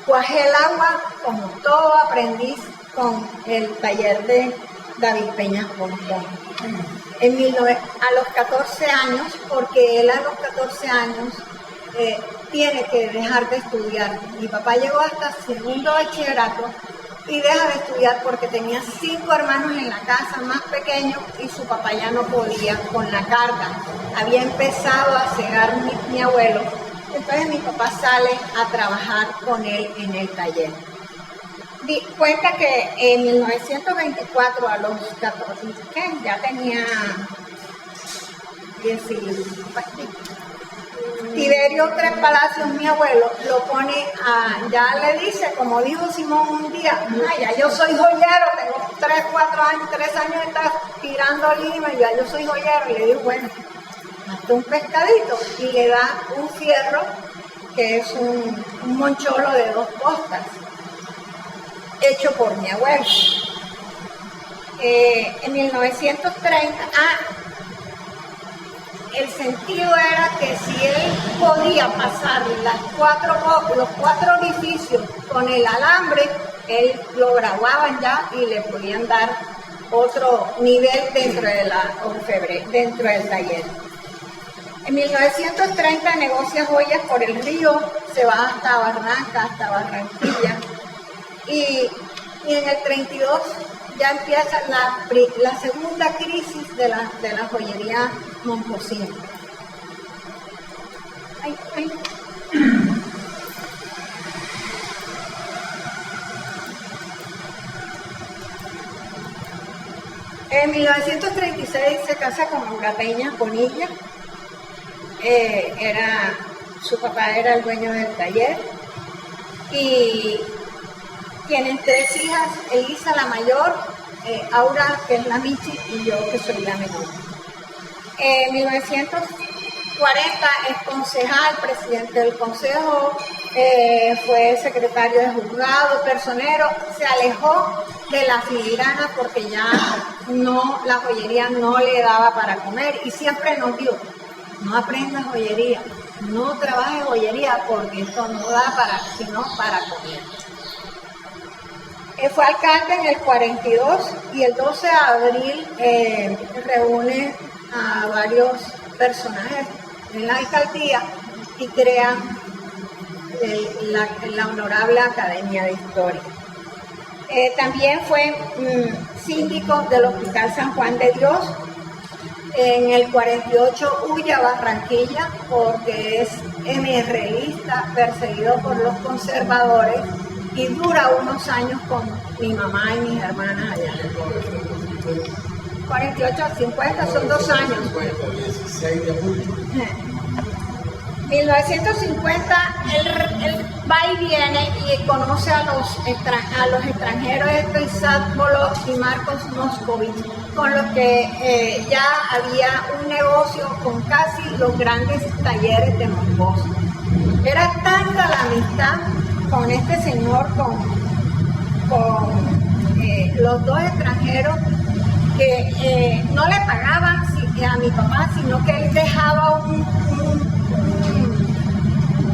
Cuajé el agua como todo aprendiz con el taller de David Peña Pompón. A los 14 años, porque él a los 14 años tiene que dejar de estudiar. Mi papá llegó hasta segundo bachillerato y deja de estudiar porque tenía 5 hermanos en la casa más pequeños y su papá ya no podía con la carga. Había empezado a cegar mi abuelo. Entonces mi papá sale a trabajar con él en el taller. Cuenta que en 1924 a los 14, ya tenía 10 Tiberio Tres Palacios, mi abuelo, lo pone ya le dice, como dijo Simón un día, ya yo soy joyero, tengo 3 años de estar tirando lima, y ya yo soy joyero, y le digo, bueno, hazte un pescadito, y le da un fierro, que es un moncholo de 2 postas. hecho por mi abuelo. En 1930, el sentido era que si él podía pasar los cuatro orificios con el alambre, él lo graduaban ya y le podían dar otro nivel dentro del taller. En 1930 negocia joyas por el río, se va hasta Barranca, hasta Barranquilla, y en el 32 ya empieza la segunda crisis de la joyería momposina. En 1936 se casa con Hongapeña Bonilla. Su papá era el dueño del taller y tienen 3 hijas, Elisa la mayor, Aura que es la Michi y yo que soy la menor. En 1940 es concejal, presidente del consejo, fue secretario de juzgado, personero, se alejó de la filigrana porque ya la joyería no le daba para comer y siempre nos dijo: no aprendas joyería, no trabajes joyería porque esto no da sino para comer. Fue alcalde en el 42 y el 12 de abril reúne a varios personajes en la alcaldía y crea la Honorable Academia de Historia. También fue síndico del Hospital San Juan de Dios. En el 48 huye a Barranquilla porque es MRLista, perseguido por los conservadores, y dura unos años con mi mamá y mis hermanas allá. 48 a 50 son 2 años. 16 de julio. 1950 él va y viene y conoce a los extranjeros, Isaac Bolot y Marcos Moscovich, con los que ya había un negocio con casi los grandes talleres de Mompox. Era tanta la amistad con este señor, con los 2 extranjeros, que no le pagaban a mi papá, sino que él dejaba un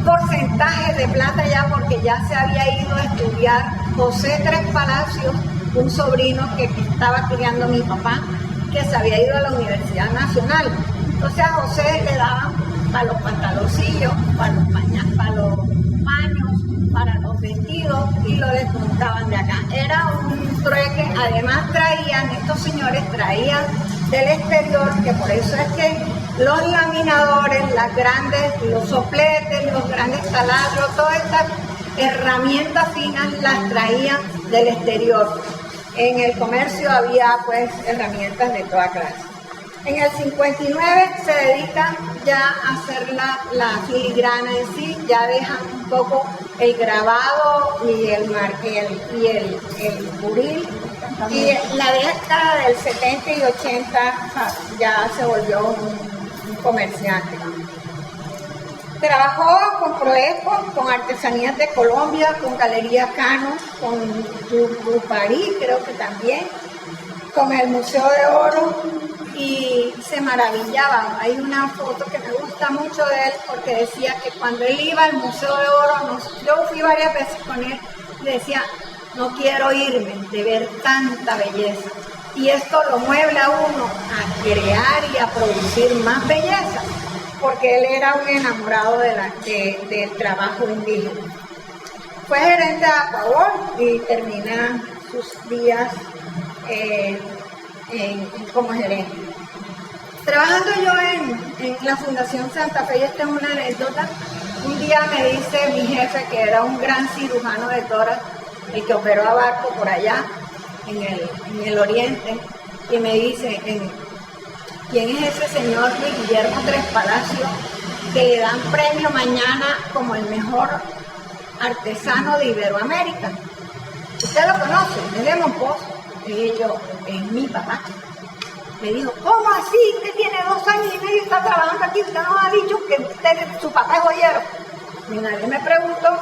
porcentaje de plata ya, porque ya se había ido a estudiar José Tres Palacios, un sobrino que estaba criando mi papá, que se había ido a la Universidad Nacional. Entonces a José le daban para los pantaloncillos, para los paños, para los vestidos, y lo descontaban de acá. Era un trueque. Además estos señores traían del exterior, que por eso es que los laminadores, los sopletes, los grandes taladros, todas estas herramientas finas las traían del exterior. En el comercio había pues herramientas de toda clase. En el 59 se dedican ya a hacer la filigrana en sí, ya dejan un poco el grabado y el buril, y la década del 70 y 80 ya se volvió un comerciante. Trabajó con Proexpo, con Artesanías de Colombia, con Galería Cano, con Ruparí, creo que también, con el Museo de Oro, y se maravillaba. Hay una foto que me gusta mucho de él porque decía que cuando él iba al Museo de Oro, yo fui varias veces con él, decía: no quiero irme de ver tanta belleza. Y esto lo mueve a uno a crear y a producir más belleza, porque él era un enamorado del trabajo indígena. Fue gerente de Aquabor y termina sus días como gerente. Trabajando yo en la Fundación Santa Fe, y esta es una anécdota, un día me dice mi jefe, que era un gran cirujano de toras, el que operó a Barco por allá en el oriente, y me dice: ¿quién es ese señor Luis Guillermo Tres Palacios que le dan premio mañana como el mejor artesano de Iberoamérica? ¿Usted lo conoce? Es de Mompox. Le dije yo: es mi papá. Me dijo: ¿cómo así? Usted tiene 2 años y medio y está trabajando aquí. Usted nos ha dicho que su papá es joyero. Y nadie me preguntó.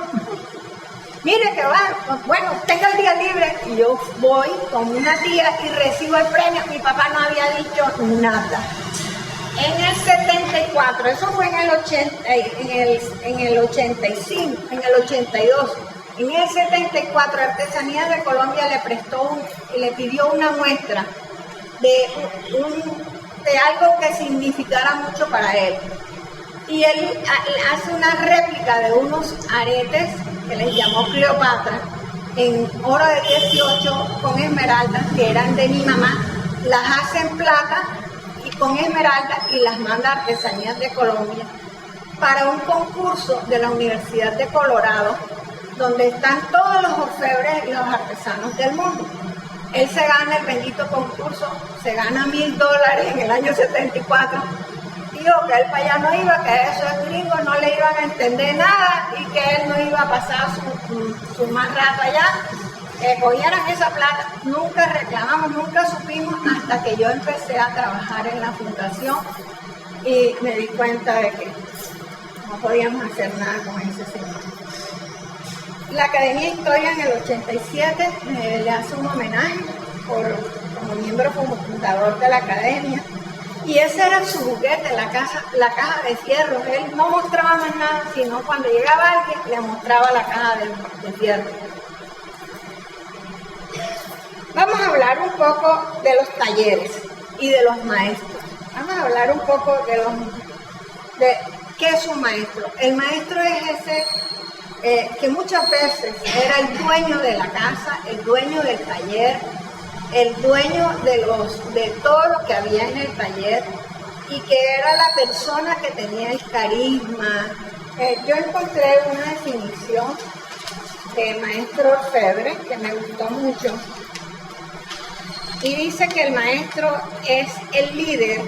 mire que va, bueno, tenga el día libre. Y yo voy con una tía y recibo el premio. Mi papá no había dicho nada. En el 74, eso fue en el 85, en el 82. En el 74, Artesanías de Colombia le prestó le pidió una muestra de algo que significara mucho para él. Y él hace una réplica de unos aretes que les llamó Cleopatra, en oro de 18 con esmeraldas, que eran de mi mamá, las hace en plata y con esmeraldas y las manda a Artesanías de Colombia para un concurso de la Universidad de Colorado, donde están todos los orfebres y los artesanos del mundo. Él se gana el bendito concurso, se gana $1,000 en el año 74. Dijo que él para allá no iba, que eso es gringo, no le iban a entender nada y que él no iba a pasar su más rato allá. Que cogieran esa plata, nunca reclamamos, nunca supimos, hasta que yo empecé a trabajar en la fundación y me di cuenta de que no podíamos hacer nada con ese señor. La Academia de Historia en el 87 le hace un homenaje como miembro fundador de la Academia, y ese era su juguete, la caja de fierro. Él no mostraba más nada, sino cuando llegaba alguien le mostraba la caja de fierro. Vamos a hablar un poco de los talleres y de los maestros. Vamos a hablar un poco de qué es un maestro. El maestro es ese que muchas veces era el dueño de la casa, el dueño del taller, el dueño de todo lo que había en el taller, y que era la persona que tenía el carisma. Yo encontré una definición de maestro orfebre que me gustó mucho, y dice que el maestro es el líder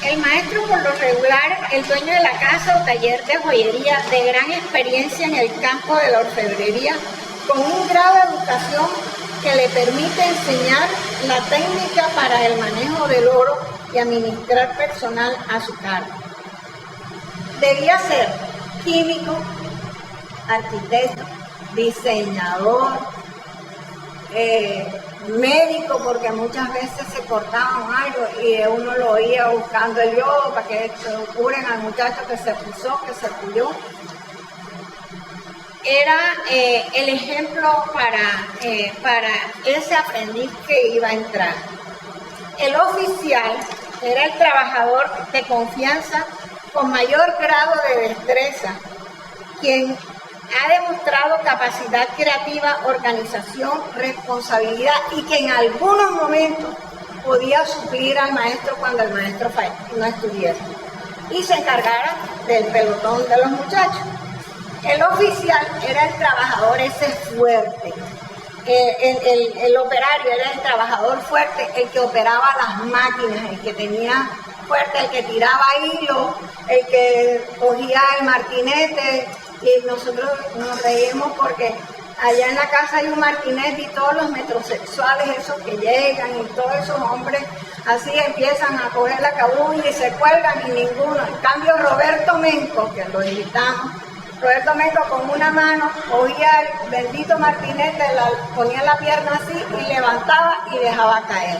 El maestro, por lo regular, el dueño de la casa o taller de joyería de gran experiencia en el campo de la orfebrería, con un grado de educación que le permite enseñar la técnica para el manejo del oro y administrar personal a su cargo. Debía ser químico, arquitecto, diseñador, médico, porque muchas veces se cortaban algo y uno lo oía buscando el yodo para que se curen al muchacho que se puso, que se puyó. Era el ejemplo para ese aprendiz que iba a entrar. El oficial era el trabajador de confianza con mayor grado de destreza, quien ha demostrado capacidad creativa, organización, responsabilidad, y que en algunos momentos podía suplir al maestro cuando el maestro no estuviera y se encargara del pelotón de los muchachos. El oficial era el trabajador ese fuerte, el operario era el trabajador fuerte, el que operaba las máquinas, el que tenía fuerte, el que tiraba hilo, el que cogía el martinete. Y nosotros nos reímos porque allá en la casa hay un martinete y todos los metrosexuales, esos que llegan, y todos esos hombres así empiezan a coger la cabulla y se cuelgan, y ninguno. En cambio, Roberto Menco, que lo invitamos, Roberto Menco con una mano cogía el bendito martinete, ponía la pierna así y levantaba y dejaba caer.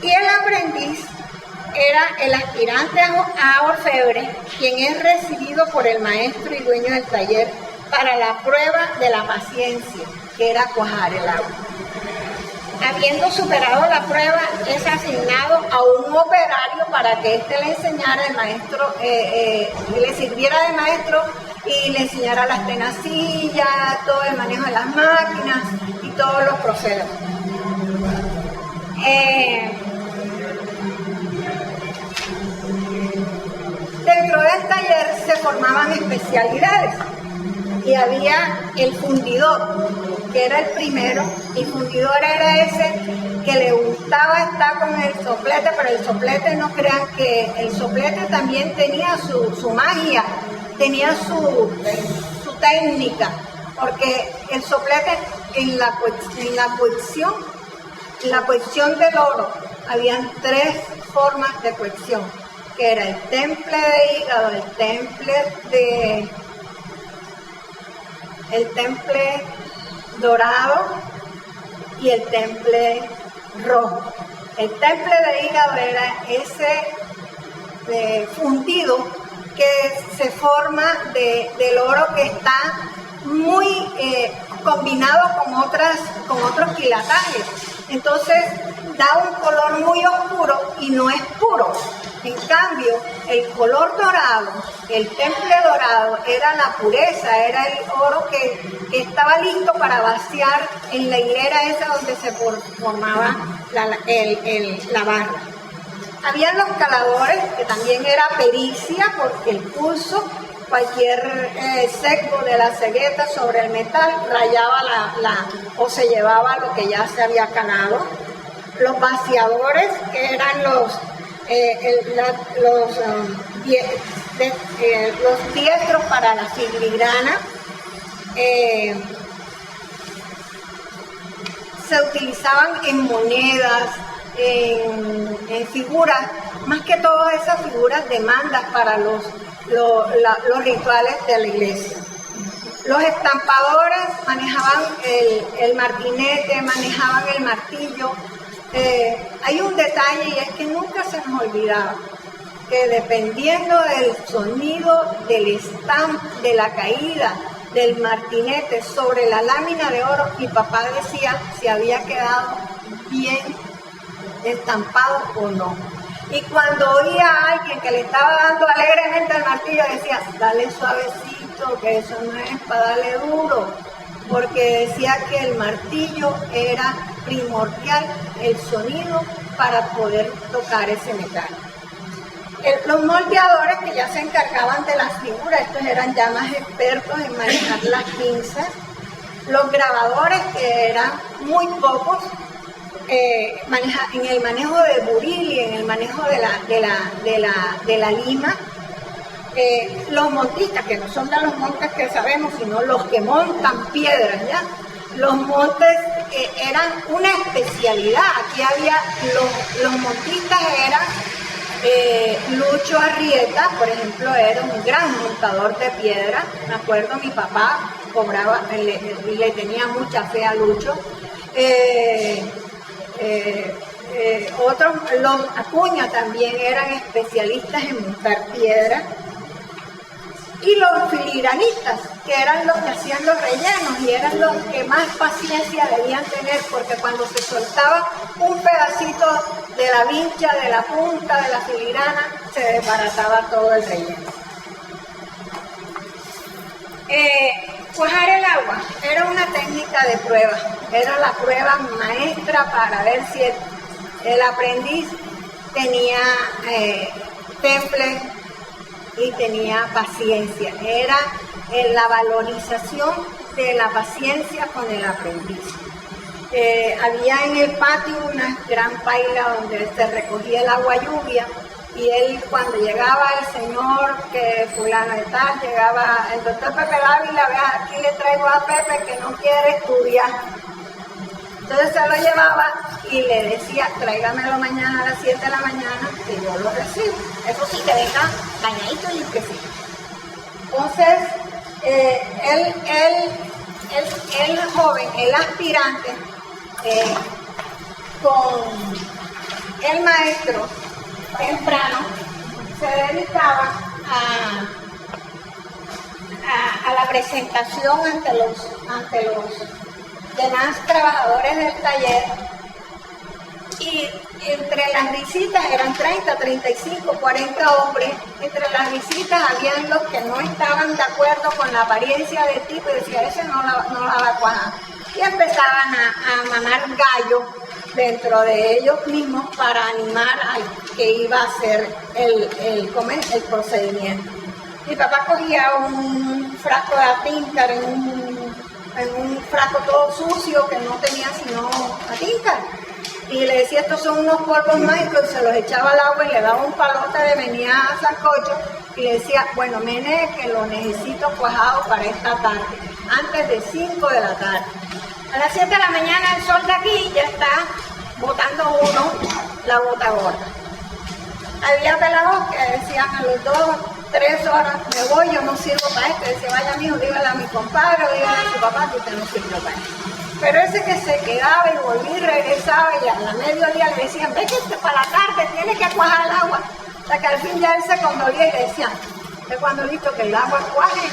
Y el aprendiz era el aspirante a orfebre, quien es recibido por el maestro y dueño del taller para la prueba de la paciencia, que era cuajar el agua. Habiendo superado la prueba, es asignado a un operario para que éste le enseñara al maestro, le sirviera de maestro y le enseñara las tenacillas, todo el manejo de las máquinas y todos los procesos. Dentro del taller se formaban especialidades y había el fundidor, que era el primero. El fundidor era ese que le gustaba estar con el soplete, pero el soplete, no crean que el soplete también tenía su magia, tenía su técnica, porque el soplete en la cocción del oro, habían 3 formas de cocción, que era el temple de hígado, el temple dorado y el temple rojo. El temple de hígado era ese fundido que se forma del oro que está muy combinado con otros quilatajes. Entonces da un color muy oscuro y no es puro. En cambio, el color dorado, el temple dorado, era la pureza, era el oro que estaba listo para vaciar en la hilera esa donde se formaba la barra. Habían los caladores, que también era pericia, porque el pulso, cualquier seco de la cegueta sobre el metal, rayaba o se llevaba lo que ya se había calado. Los vaciadores, que eran los diestros para la filigrana, se utilizaban en monedas, en figuras, más que todas esas figuras de mandas para los rituales de la iglesia. Los estampadores manejaban el martinete, manejaban el martillo. Hay un detalle, y es que nunca se nos olvidaba que dependiendo del sonido del estamp, de la caída del martinete sobre la lámina de oro, mi papá decía si había quedado bien estampado o no. Y cuando oía a alguien que le estaba dando alegremente al martillo, decía, dale suavecito, que eso no es para darle duro, porque decía que el martillo era primordial, el sonido, para poder tocar ese metal. Los moldeadores, que ya se encargaban de las figuras, estos eran ya más expertos en manejar las pinzas. Los grabadores, que eran muy pocos, en el manejo de buril y en el manejo de la lima. Los montistas, que no son de los montes que sabemos, sino los que montan piedras, ¿ya? Los montes eran una especialidad. Aquí había los montistas, eran Lucho Arrieta, por ejemplo, era un gran montador de piedra. Me acuerdo, mi papá cobraba, le tenía mucha fe a Lucho. Otros, los Acuña, también eran especialistas en montar piedra. Y los filigranistas, que eran los que hacían los rellenos y eran los que más paciencia debían tener, porque cuando se soltaba un pedacito de la vincha, de la punta de la filigrana, se desbarataba todo el relleno. Cuajar el agua era una técnica de prueba, era la prueba maestra para ver si el aprendiz tenía temple y tenía paciencia. Era la valorización de la paciencia con el aprendiz. Había en el patio una gran paila donde se recogía el agua lluvia, y él, cuando llegaba el señor, que fulano de tal, llegaba el doctor Pepe Dávila, vea, aquí le traigo a Pepe que no quiere estudiar. Entonces se lo llevaba y le decía, tráigamelo mañana a las 7 de la mañana, que yo lo recibo. Eso sí, que venga bañadito y limpiecito. Entonces, el joven, el aspirante, con el maestro temprano, se dedicaba a la presentación ante los demás trabajadores del taller, y entre las visitas eran 30, 35, 40 hombres. Entre las visitas habían los que no estaban de acuerdo con la apariencia del tipo y decían, ese no la va a cuajar, y empezaban a mamar gallo dentro de ellos mismos para animar al que iba a hacer el procedimiento. Mi papá cogía un frasco de atíncar en un frasco todo sucio que no tenía sino atíncar, y le decía, estos son unos polvos mágicos, y se los echaba al agua y le daba un palote de venía a sancocho y le decía, bueno, Mene, que lo necesito cuajado para esta tarde, antes de 5 de la tarde. A las 7 de la mañana el sol de aquí ya está botando uno la bota gorda. Había pelados que decían a los 2, 3 horas, me voy, yo no sirvo para esto. Decía, vaya mijo, dígale a mi compadre, dígale a su papá que usted no sirve para esto. Pero ese que se quedaba y volvía y regresaba y a la mediodía le decían, ve que para la tarde tiene que cuajar el agua. O sea que al fin ya él se condolía y le decían, de cuando listo que el agua cuaje,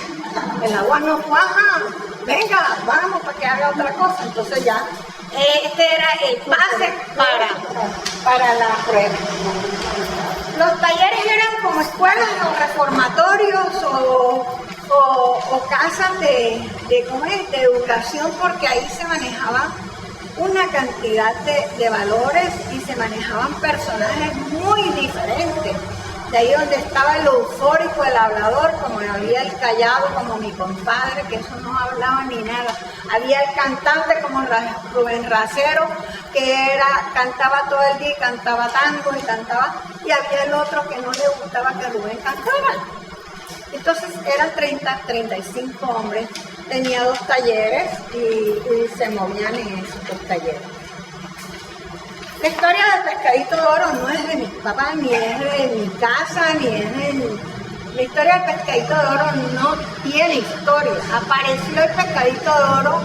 el agua no cuaja, venga, vamos para que haga otra cosa. Entonces ya, este era el pase para la prueba. Los talleres eran como escuelas o reformatorios o casas de educación, porque ahí se manejaba una cantidad de valores y se manejaban personajes muy diferentes. De ahí donde estaba el eufórico, el hablador, como había el callado, como mi compadre, que eso no hablaba ni nada. Había el cantante como Rubén Racero, que cantaba todo el día y cantaba tango y había el otro que no le gustaba que Rubén cantara. Entonces eran 30, 35 hombres, tenía 2 talleres y se movían en esos 2 talleres. La historia del pescadito de oro no es de mi papá, ni es de mi casa, ni es de mi... La historia del pescadito de oro no tiene historia. Apareció el pescadito de oro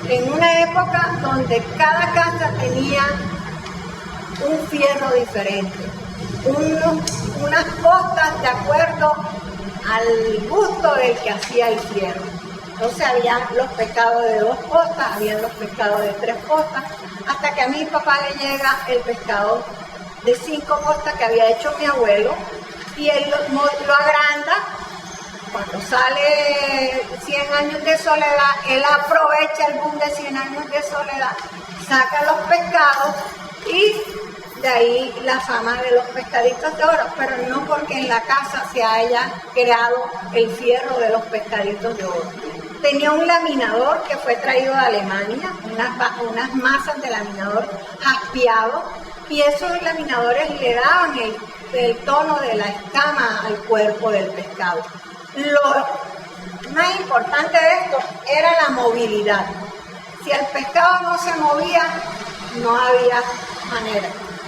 en una época donde cada casa tenía un fierro diferente, unas postas de acuerdo al gusto del que hacía el fierro. Entonces había los pescados de 2 postas, había los pescados de 3 postas, hasta que a mi papá le llega el pescado de 5 postas que había hecho mi abuelo, y él lo agranda. Cuando sale 100 años de soledad, él aprovecha el boom de 100 años de soledad, saca los pescados y de ahí la fama de los pescaditos de oro, pero no porque en la casa se haya creado el fierro de los pescaditos de oro. Tenía un laminador que fue traído de Alemania, unas masas de laminador jaspeado, y esos laminadores le daban el tono de la escama al cuerpo del pescado. Lo más importante de esto era la movilidad. Si el pescado no se movía, no había manera.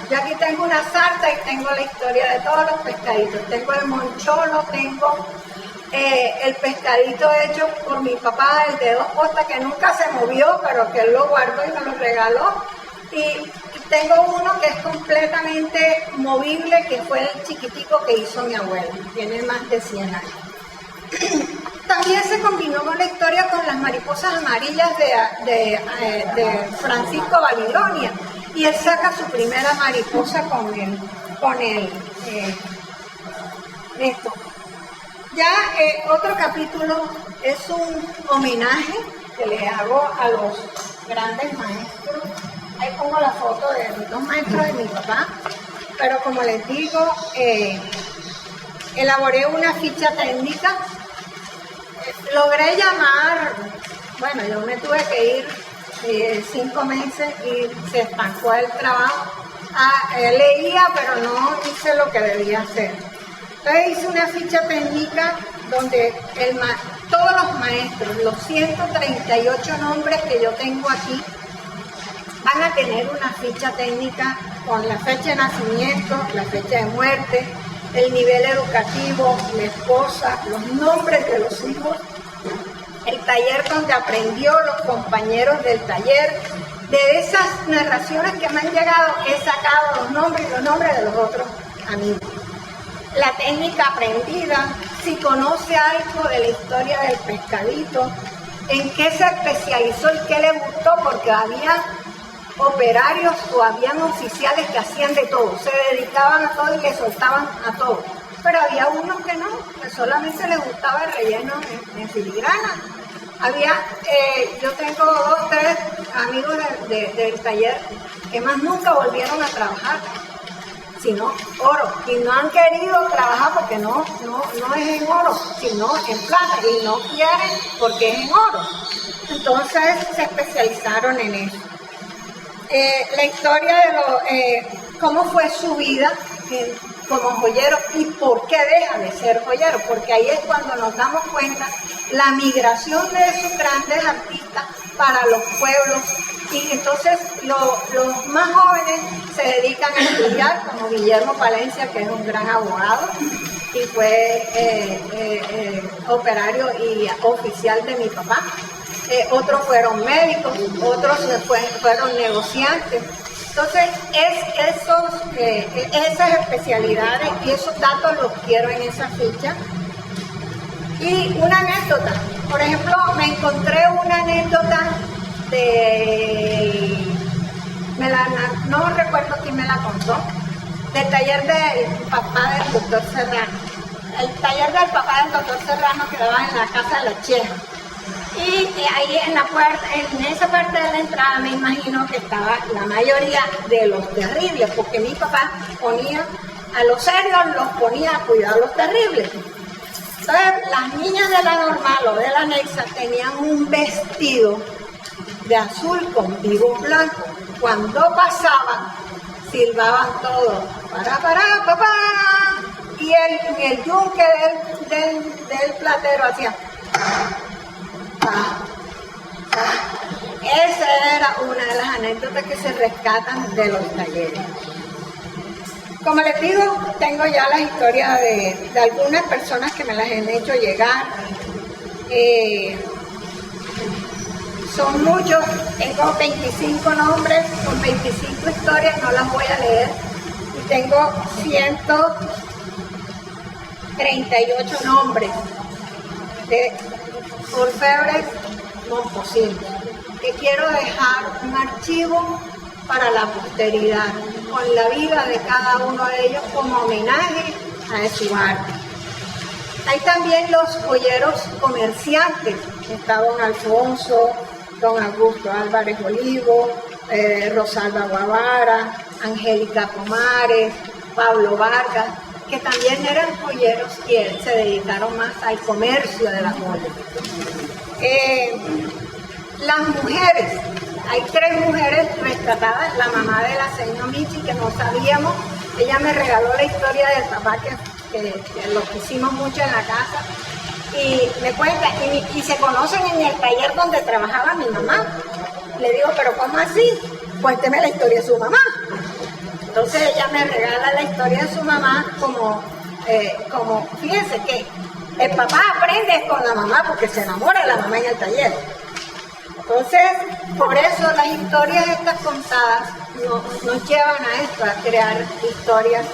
Yo aquí tengo una sarta y tengo la historia de todos los pescaditos. Tengo el moncholo, tengo el pescadito hecho por mi papá, el de 2 postas, que nunca se movió, pero que él lo guardó y me lo regaló. Y tengo uno que es completamente movible, que fue el chiquitico que hizo mi abuelo. Tiene más de 100 años. También se combinó con la historia con las mariposas amarillas de Francisco Babilonia, y él saca su primera mariposa con esto. Ya otro capítulo es un homenaje que le hago a los grandes maestros. Ahí pongo la foto de los 2 maestros de mi papá, pero como les digo, elaboré una ficha técnica. Logré llamar, bueno, yo me tuve que ir 5 meses y se estancó el trabajo. Leía, pero no hice lo que debía hacer. Entonces hice una ficha técnica donde todos los maestros, los 138 nombres que yo tengo aquí, van a tener una ficha técnica con la fecha de nacimiento, la fecha de muerte, el nivel educativo, la esposa, los nombres de los hijos, el taller donde aprendió, los compañeros del taller. De esas narraciones que me han llegado, he sacado los nombres y los nombres de los otros amigos. La técnica aprendida, si conoce algo de la historia del pescadito, en qué se especializó y qué le gustó, porque había operarios o habían oficiales que hacían de todo, se dedicaban a todo y le soltaban a todo. Pero había unos que no, que solamente les gustaba el relleno en filigrana. Yo tengo 2, 3 amigos del taller que más nunca volvieron a trabajar, sino oro, y no han querido trabajar porque no es en oro, sino en plata, y no quieren porque es en oro. Entonces se especializaron en eso. la historia de cómo fue su vida como joyero y por qué deja de ser joyero, porque ahí es cuando nos damos cuenta la migración de esos grandes artistas para los pueblos. Y entonces los más jóvenes se dedican a estudiar, como Guillermo Palencia, que es un gran abogado y fue operario y oficial de mi papá. Otros fueron médicos, otros fueron negociantes. Entonces, esas especialidades y esos datos los quiero en esa ficha. Y una anécdota, por ejemplo, me encontré una anécdota no recuerdo quién me la contó, del taller del papá del doctor Serrano. El taller del papá del doctor Serrano quedaba en la casa de la Cheja. Y ahí en la puerta, en esa parte de la entrada, me imagino que estaba la mayoría de los terribles, porque mi papá ponía a los serios, los ponía a cuidar a los terribles. Entonces, las niñas de la normal o de la anexa tenían un vestido de azul con vivos blancos. Cuando pasaban, silbaban todos, para, papá, y el yunque del platero hacía. Esa era una de las anécdotas que se rescatan de los talleres. Como les digo, tengo ya la historia de algunas personas que me las han hecho llegar. Son muchos, tengo 25 nombres, con 25 historias, no las voy a leer. Y tengo 138 nombres de orfebres momposinos, que quiero dejar un archivo para la posteridad, con la vida de cada uno de ellos como homenaje a su arte. Hay también los joyeros comerciantes, está don Alfonso, don Augusto Álvarez Olivo, Rosalba Guavara, Angélica Pomares, Pablo Vargas, que también eran joyeros que se dedicaron más al comercio de la joya. Las mujeres, hay 3 mujeres rescatadas, la mamá de la señora Michi, que no sabíamos, ella me regaló la historia del papá, que lo quisimos mucho en la casa, y me cuenta, y se conocen en el taller donde trabajaba mi mamá. Le digo, pero ¿cómo así? Cuénteme la historia de su mamá. Entonces ella me regala la historia de su mamá como fíjense que el papá aprende con la mamá porque se enamora de la mamá en el taller. Entonces, por eso las historias estas contadas nos llevan a esto, a crear historias.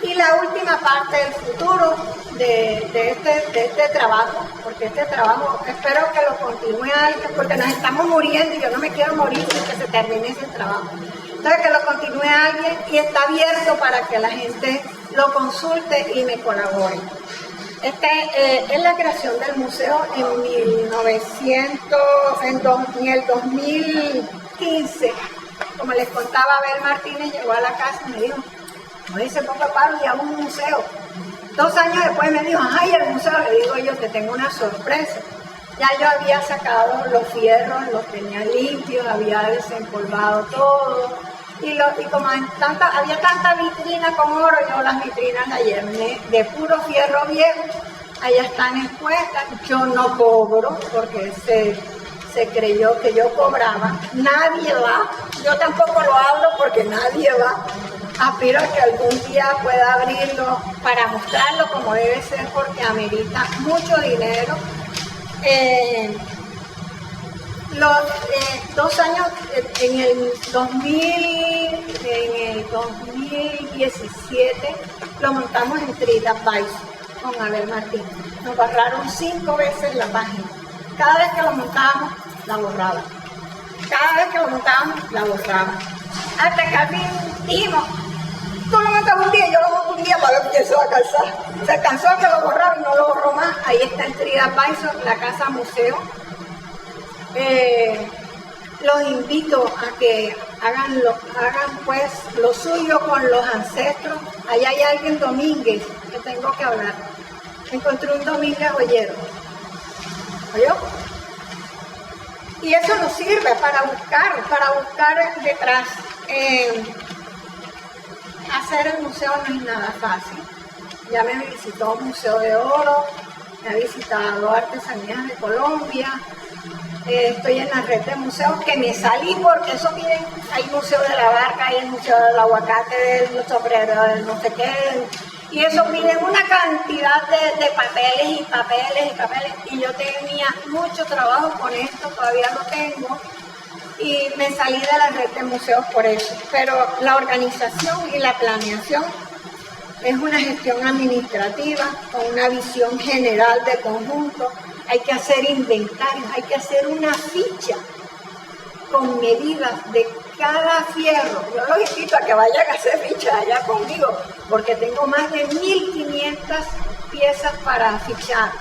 Y la última parte del futuro de este trabajo, porque este trabajo espero que lo continúe alguien, porque nos estamos muriendo y yo no me quiero morir sin que se termine ese trabajo. Entonces que lo continúe alguien y está abierto para que la gente lo consulte y me colabore. Es la creación del museo en el 2015. Como les contaba, Abel Martínez llegó a la casa y me dijo, no dice poco paro y hago un museo. 2 años después me dijo, ay, el museo, le digo yo, te tengo una sorpresa. Ya yo había sacado los fierros, los tenía limpios, había desempolvado todo. Y como había tanta vitrina con oro, yo las vitrinas las llené de puro fierro viejo. Allá están expuestas. Yo no cobro porque se creyó que yo cobraba. Nadie va. Yo tampoco lo hablo porque nadie va. Aspiro a que algún día pueda abrirlo para mostrarlo como debe ser porque amerita mucho dinero. Los 2 años, en el 2017 lo montamos en Trita Pais con Abel Martín. Nos borraron 5 veces la página. Cada vez que lo montábamos, la borraba. Cada vez que lo montábamos, la borraba. Hasta que al fin dijimos, tú lo montas un día, yo lo monto un día para ver quién se va a cansar. Se cansó que lo borraba y no lo borró más. Ahí está en Trita Pais, la casa museo. Los invito a que hagan pues lo suyo con los ancestros. Allá hay alguien Domínguez que tengo que hablar. Encontré un Domínguez joyero. ¿Oyó? Y eso nos sirve para buscar detrás. Hacer el museo no es nada fácil. Ya me visitó Museo de Oro, me ha visitado Artesanías de Colombia, estoy en la red de museos que me salí porque eso miren, hay museo de la barca, hay el museo del aguacate, del sombrero, del no sé qué, y eso piden una cantidad de papeles y papeles y papeles, y yo tenía mucho trabajo con esto, todavía lo tengo, y me salí de la red de museos por eso, pero la organización y la planeación es una gestión administrativa con una visión general de conjunto. Hay que hacer inventarios, hay que hacer una ficha con medidas de cada fierro. Yo los invito a que vayan a hacer ficha allá conmigo, porque tengo más de 1.500 piezas para fichar.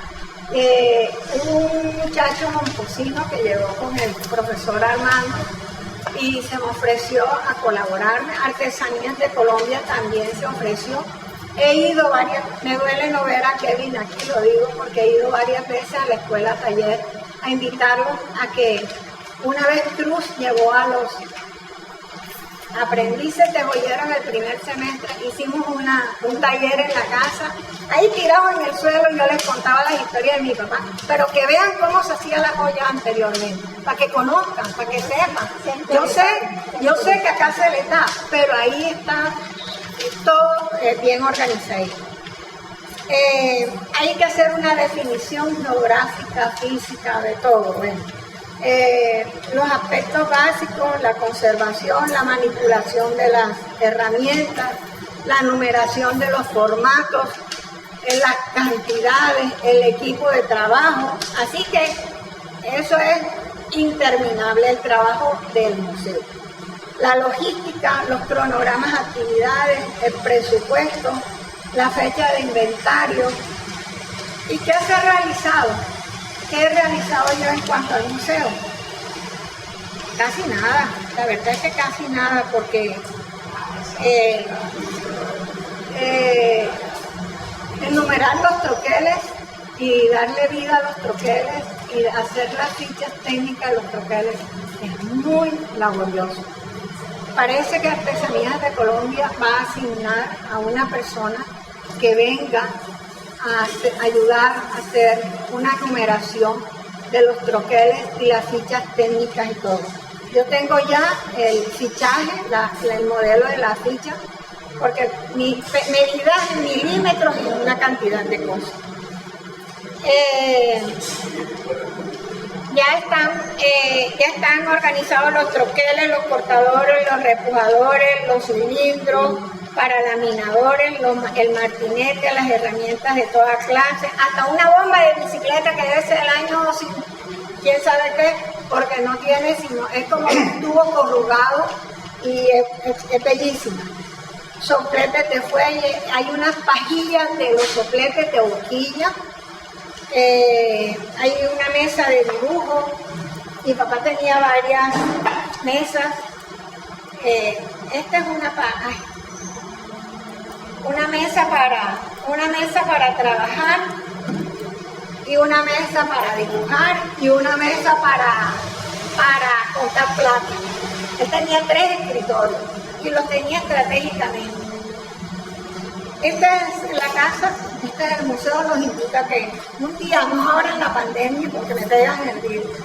Un muchacho moncocino que llegó con el profesor Armando y se me ofreció a colaborarme. Artesanías de Colombia también se ofreció. He ido me duele no ver a Kevin aquí, lo digo porque he ido varias veces a la escuela taller a invitarlos a que una vez Cruz llevó a los aprendices de joyeros el primer semestre, hicimos un taller en la casa, ahí tirados en el suelo, yo les contaba las historias de mi papá, pero que vean cómo se hacía la joya anteriormente, para que conozcan, para que sepan. Yo sé que acá se les da, pero ahí está todo bien organizado. Hay que hacer una definición geográfica, física, de todo. Bueno, los aspectos básicos, la conservación, la manipulación de las herramientas, la numeración de los formatos, las cantidades, el equipo de trabajo. Así que eso es interminable el trabajo del museo. La logística, los cronogramas, actividades, el presupuesto, la fecha de inventario. ¿Y qué se ha realizado? ¿Qué he realizado yo en cuanto al museo? Casi nada, la verdad es que casi nada, porque enumerar los troqueles y darle vida a los troqueles y hacer las fichas técnicas de los troqueles es muy laborioso. Parece que Artesanías de Colombia va a asignar a una persona que venga a ayudar a hacer una numeración de los troqueles y las fichas técnicas y todo. Yo tengo ya el fichaje, el modelo de la ficha, porque medidas en milímetros y una cantidad de cosas. Ya están organizados los troqueles, los cortadores, los repujadores, los cilindros, para laminadores, el martinete, las herramientas de toda clase, hasta una bomba de bicicleta que debe ser el año, quién sabe qué, porque no tiene sino, es como un tubo corrugado y es bellísima. Sopletes de fuelle, hay unas pajillas de los sopletes de horquilla, hay una mesa de dibujo, mi papá tenía varias mesas, esta es una mesa para trabajar y una mesa para dibujar y una mesa para contar plata. Él tenía 3 escritorios y los tenía estratégicamente. Esta es la casa, este es el museo, los invito a que un día, no ahora en la pandemia porque me pegan el virus,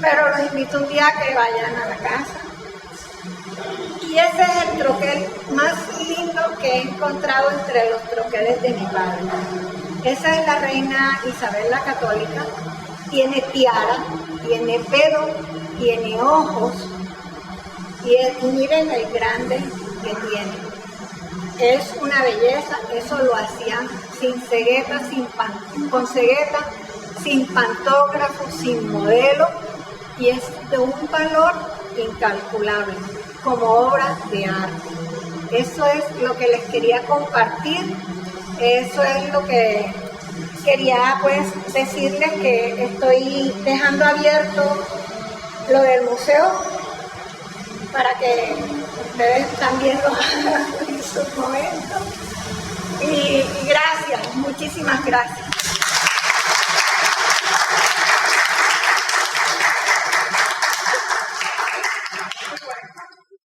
pero los invito un día a que vayan a la casa. Y ese es el troquel más lindo que he encontrado entre los troqueles de mi padre. Esa es la reina Isabel la Católica. Tiene tiara, tiene pelo, tiene ojos. Y miren el grande que tiene. Es una belleza, eso lo hacían sin cegueta, con cegueta, sin pantógrafo, sin modelo. Y es de un valor incalculable, como obra de arte. Eso es lo que les quería compartir, eso es lo que quería pues decirles, que estoy dejando abierto lo del museo para que ustedes también lo hagan en su momento. Y gracias, muchísimas gracias.